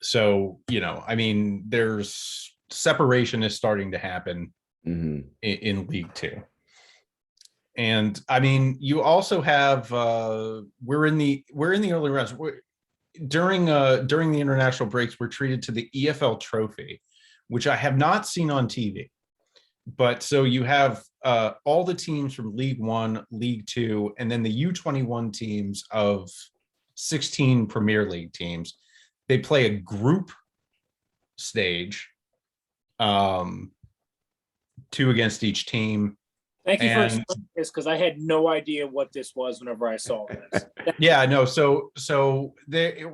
So there's separation is starting to happen in League Two. And you also have we're in the early rounds. During the international breaks, we're treated to the EFL Trophy, which I have not seen on TV. But so you have all the teams from League One, League Two, and then the U21 teams of 16 Premier League teams. They play a group stage, 2 against each team. Thank you for explaining this, because I had no idea what this was whenever I saw this. Yeah, no. So they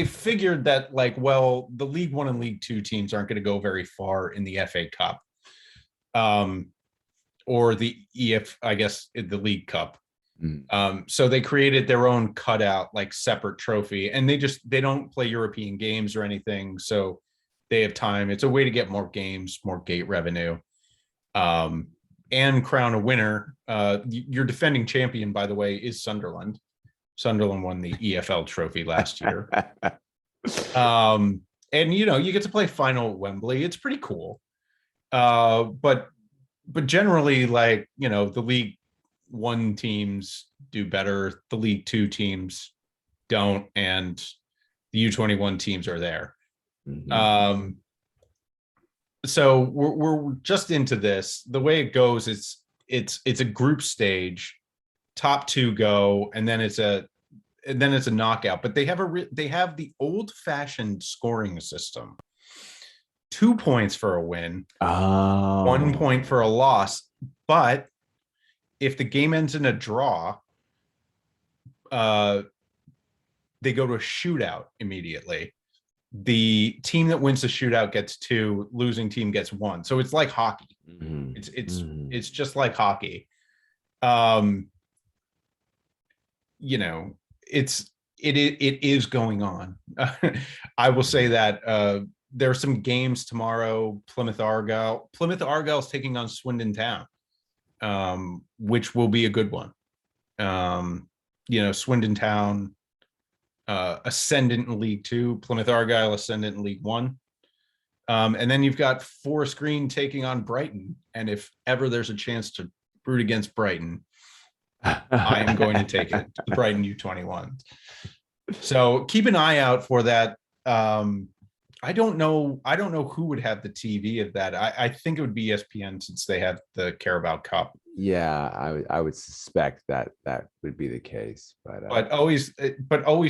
figured that the League One and League Two teams aren't going to go very far in the FA Cup, or the the League Cup. So they created their own cutout, separate trophy, and they don't play European games or anything, so they have time. It's a way to get more games, more gate revenue, and crown a winner. Your defending champion, by the way, is Sunderland. Sunderland won the EFL Trophy last year. And you get to play final at Wembley. It's pretty cool. But generally, the League One teams do better, the League Two teams don't, and the U21 teams are there. So we're just into this. The way it goes is it's a group stage, top 2 go, and then it's a knockout. But they have the old-fashioned scoring system: 2 points for a win, 1 point for a loss. But if the game ends in a draw, they go to a shootout immediately. The team that wins the shootout gets 2, losing team gets 1. So it's like hockey. It's just like hockey. It is going on. I will say that there are some games tomorrow. Plymouth Argyle is taking on Swindon Town, which will be a good one. Swindon Town ascendant in League Two, Plymouth Argyle ascendant in League One. And then you've got Forest Green taking on Brighton. And if ever there's a chance to root against Brighton, I am going to take it, the Brighton U21. So keep an eye out for that. I don't know who would have the TV of that. I think it would be ESPN, since they have the Carabao Cup. Yeah, I would suspect that would be the case. But always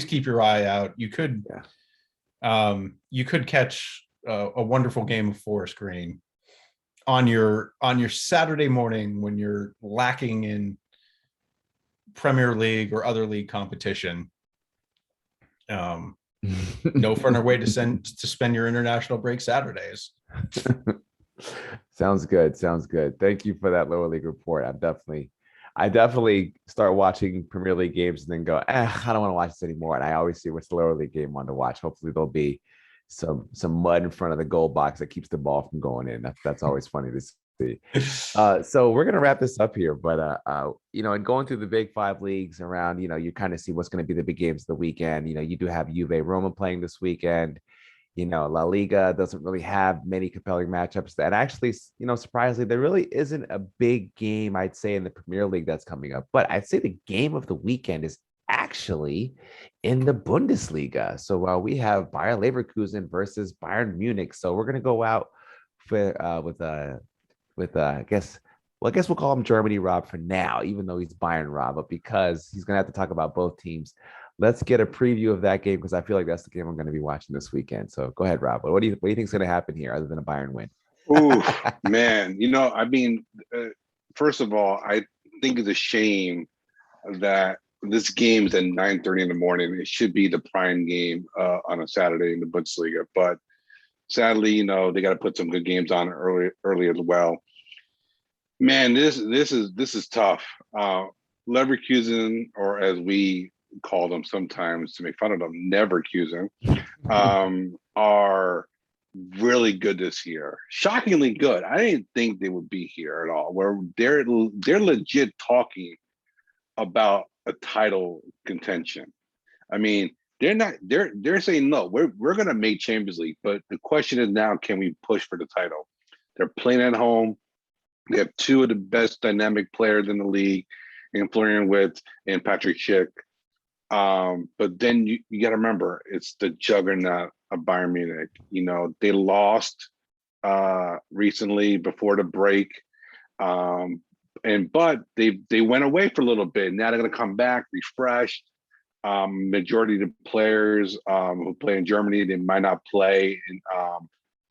keep your eye out. You could catch a wonderful game of Forest Green on your Saturday morning when you're lacking in Premier League or other league competition. No further way to spend your international break Saturdays. Sounds good. Thank you for that lower league report. I definitely start watching Premier League games and then go, I don't want to watch this anymore. And I always see what's the lower league game on to watch. Hopefully there'll be some mud in front of the goal box that keeps the ball from going in. That's always funny to see. So we're gonna wrap this up here, but and going through the big five leagues around, you kind of see what's going to be the big games of the weekend. You do have Juve Roma playing this weekend. La Liga doesn't really have many compelling matchups. And actually, surprisingly, there really isn't a big game, I'd say, in the Premier League that's coming up. But I'd say the game of the weekend is actually in the Bundesliga. So we have Bayer Leverkusen versus Bayern Munich. So we're going to go out with I guess we'll call him Germany Rob for now, even though he's Bayern Rob, but because he's going to have to talk about both teams. Let's get a preview of that game, because I feel like that's the game I'm going to be watching this weekend. So go ahead, Rob. What do you think is going to happen here other than a Bayern win? Ooh, man. First of all, I think it's a shame that this game is at 9:30 in the morning. It should be the prime game on a Saturday in the Bundesliga. But sadly, they got to put some good games on early as well. Man, this is tough. Leverkusen, or as we call them sometimes to make fun of them, Neverkusen, are really good this year. Shockingly good. I didn't think they would be here at all. Where they're legit talking about a title contention. I mean, they're saying no, we're gonna make Champions League, but the question is now, can we push for the title? They're playing at home. They have two of the best dynamic players in the league, in Florian Wirtz and Patrick Schick. But then you got to remember, it's the juggernaut of Bayern Munich. They lost recently before the break, but they went away for a little bit. Now they're going to come back refreshed. Majority of the players who play in Germany, they might not play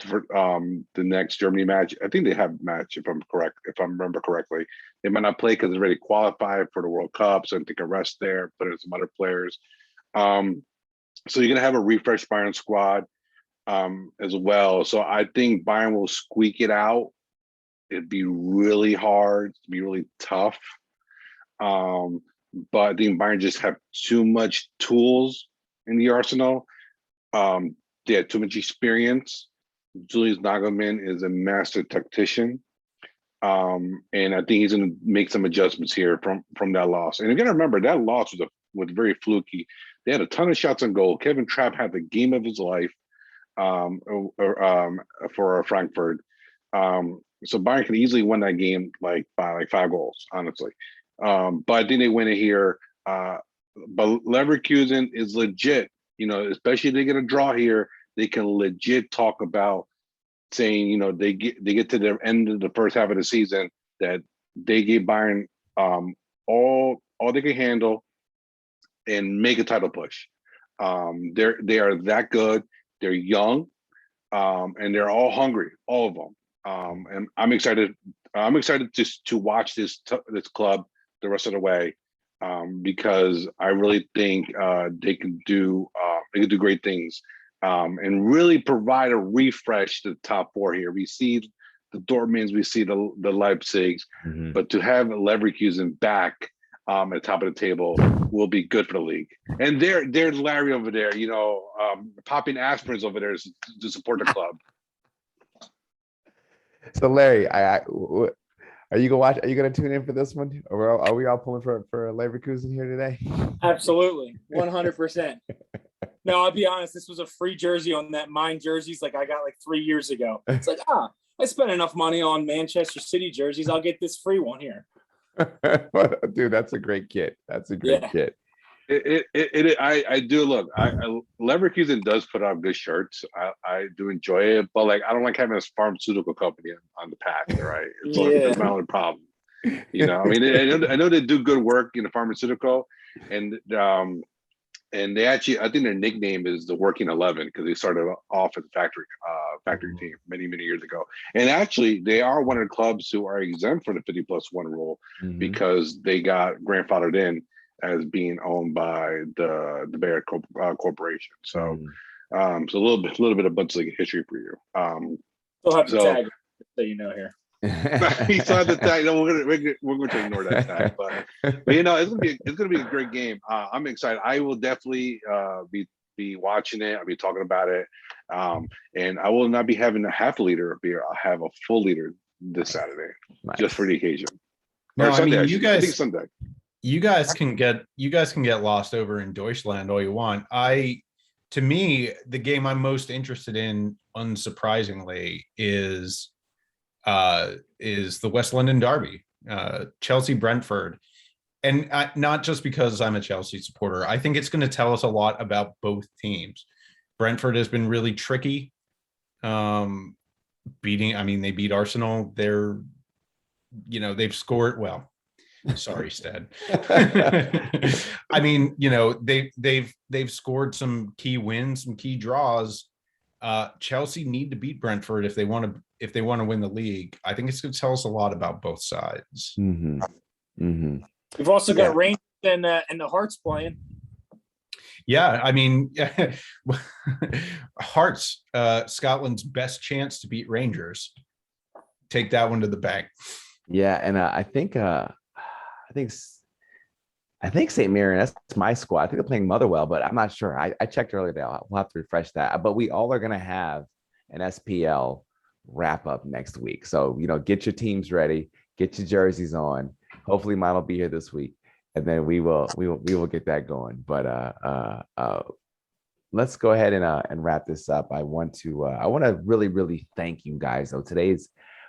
for the next Germany match. I think they have a match, if I remember correctly. They might not play because they're already qualified for the World Cup, so I think a rest there, but there's some other players. So you're gonna have a refreshed Bayern squad as well. So I think Bayern will squeak it out. It'd be really hard, it'd be really tough. But I think Bayern just have too much tools in the arsenal. They have too much experience. Julius Nagelsmann is a master tactician. And I think he's going to make some adjustments here from that loss. And you got to remember, that loss was very fluky. They had a ton of shots on goal. Kevin Trapp had the game of his life for Frankfurt. So Bayern could easily win that game by 5 goals, honestly. But I think they win it here. But Leverkusen is legit. Especially if they get a draw here, they can legit talk about saying, they get to the end of the first half of the season that they gave Bayern all they can handle and make a title push. They are that good. They're young, and they're all hungry, all of them. And I'm excited. I'm excited to watch this club the rest of the way, because I really think they can do great things. And really provide a refresh to the top 4 here. We see the Dortmunds, we see the Leipzigs, but to have Leverkusen back at the top of the table will be good for the league. And there's Larry over there, popping aspirins over there to support the club. So Larry, are you gonna watch? Are you gonna tune in for this one? Or are we all pulling for Leverkusen here today? Absolutely, 100%. No, I'll be honest. This was a free jersey on that mine jerseys like I got like 3 years ago. It's like, I spent enough money on Manchester City jerseys. I'll get this free one here. Dude, that's a great kit. That's a great kit. I do look. Leverkusen does put out good shirts. I do enjoy it, but like I don't like having a pharmaceutical company on the pack. Right? It's my only problem. You know, I mean, I know they do good work in the pharmaceutical, and they actually, I think their nickname is the Working 11 because they started off as a factory team many years ago. And actually, they are one of the clubs who are exempt from the 50+1 rule because they got grandfathered in as being owned by the Bayer Corporation. So, so a little bit of Bundesliga history for you. We'll have to tag, so you know here. He saw the tag. No, we're going to ignore that tag, but you know, it's gonna be a great game. I'm excited. I will definitely be watching it. I'll be talking about it, and I will not be having a half liter of beer. I'll have a full liter this Saturday, just for the occasion. No, Sunday, I mean, I think Sunday. You guys can get lost over in Deutschland all you want. To me, the game I'm most interested in, unsurprisingly, is the West London Derby, Chelsea Brentford, and not just because I'm a Chelsea supporter. I think it's going to tell us a lot about both teams. Brentford has been really tricky, beating. I mean, they beat Arsenal. They've scored well. Sorry, Stead. I mean, they've scored some key wins, some key draws. Chelsea need to beat Brentford if they want to win the league. I think it's going to tell us a lot about both sides. We've also got Rangers and the Hearts playing. Yeah, I mean, Hearts, Scotland's best chance to beat Rangers. Take that one to the bank. Yeah, and I think St. Mirren, that's my squad. I think they're playing Motherwell, but I'm not sure. I checked earlier today. We'll have to refresh that. But we all are going to have an SPL wrap up next week. So, get your teams ready, get your jerseys on. Hopefully mine will be here this week. And then we will get that going. But let's go ahead and wrap this up. I want to really, really thank you guys though. Today's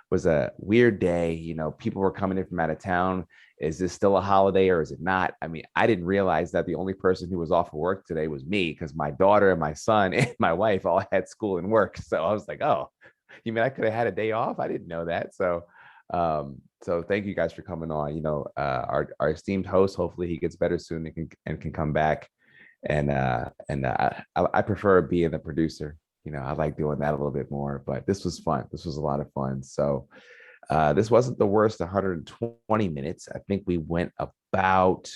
was a weird day. People were coming in from out of town. Is this still a holiday or is it not? I mean, I didn't realize that the only person who was off of work today was me because my daughter and my son and my wife all had school and work. So I was like, oh, you mean I could have had a day off? I didn't know that. So thank you guys for coming on. Our esteemed host, hopefully he gets better soon and can come back. And I prefer being the producer. I like doing that a little bit more, but this was fun. This was a lot of fun. So this wasn't the worst 120 minutes. I think we went about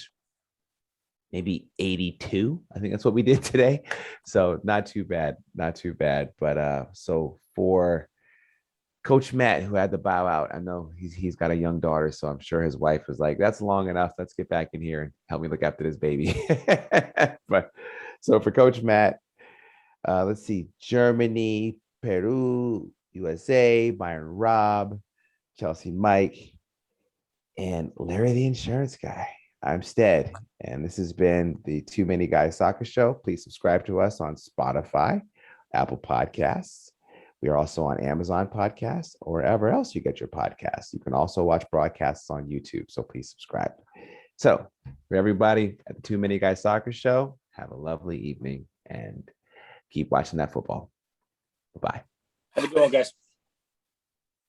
maybe 82. I think that's what we did today. So not too bad. But so for Coach Matt, who had to bow out, I know he's got a young daughter, so I'm sure his wife was like, that's long enough. Let's get back in here and help me look after this baby. But so for Coach Matt, let's see, Germany, Peru, USA, Bayern Rob, Chelsea Mike, and Larry the Insurance Guy. I'm Stead, and this has been the Too Many Guys Soccer Show. Please subscribe to us on Spotify, Apple Podcasts. We are also on Amazon Podcasts or wherever else you get your podcasts. You can also watch broadcasts on YouTube, so please subscribe. So for everybody at the Too Many Guys Soccer Show, have a lovely evening and keep watching that football. Bye-bye. Have a good one, guys.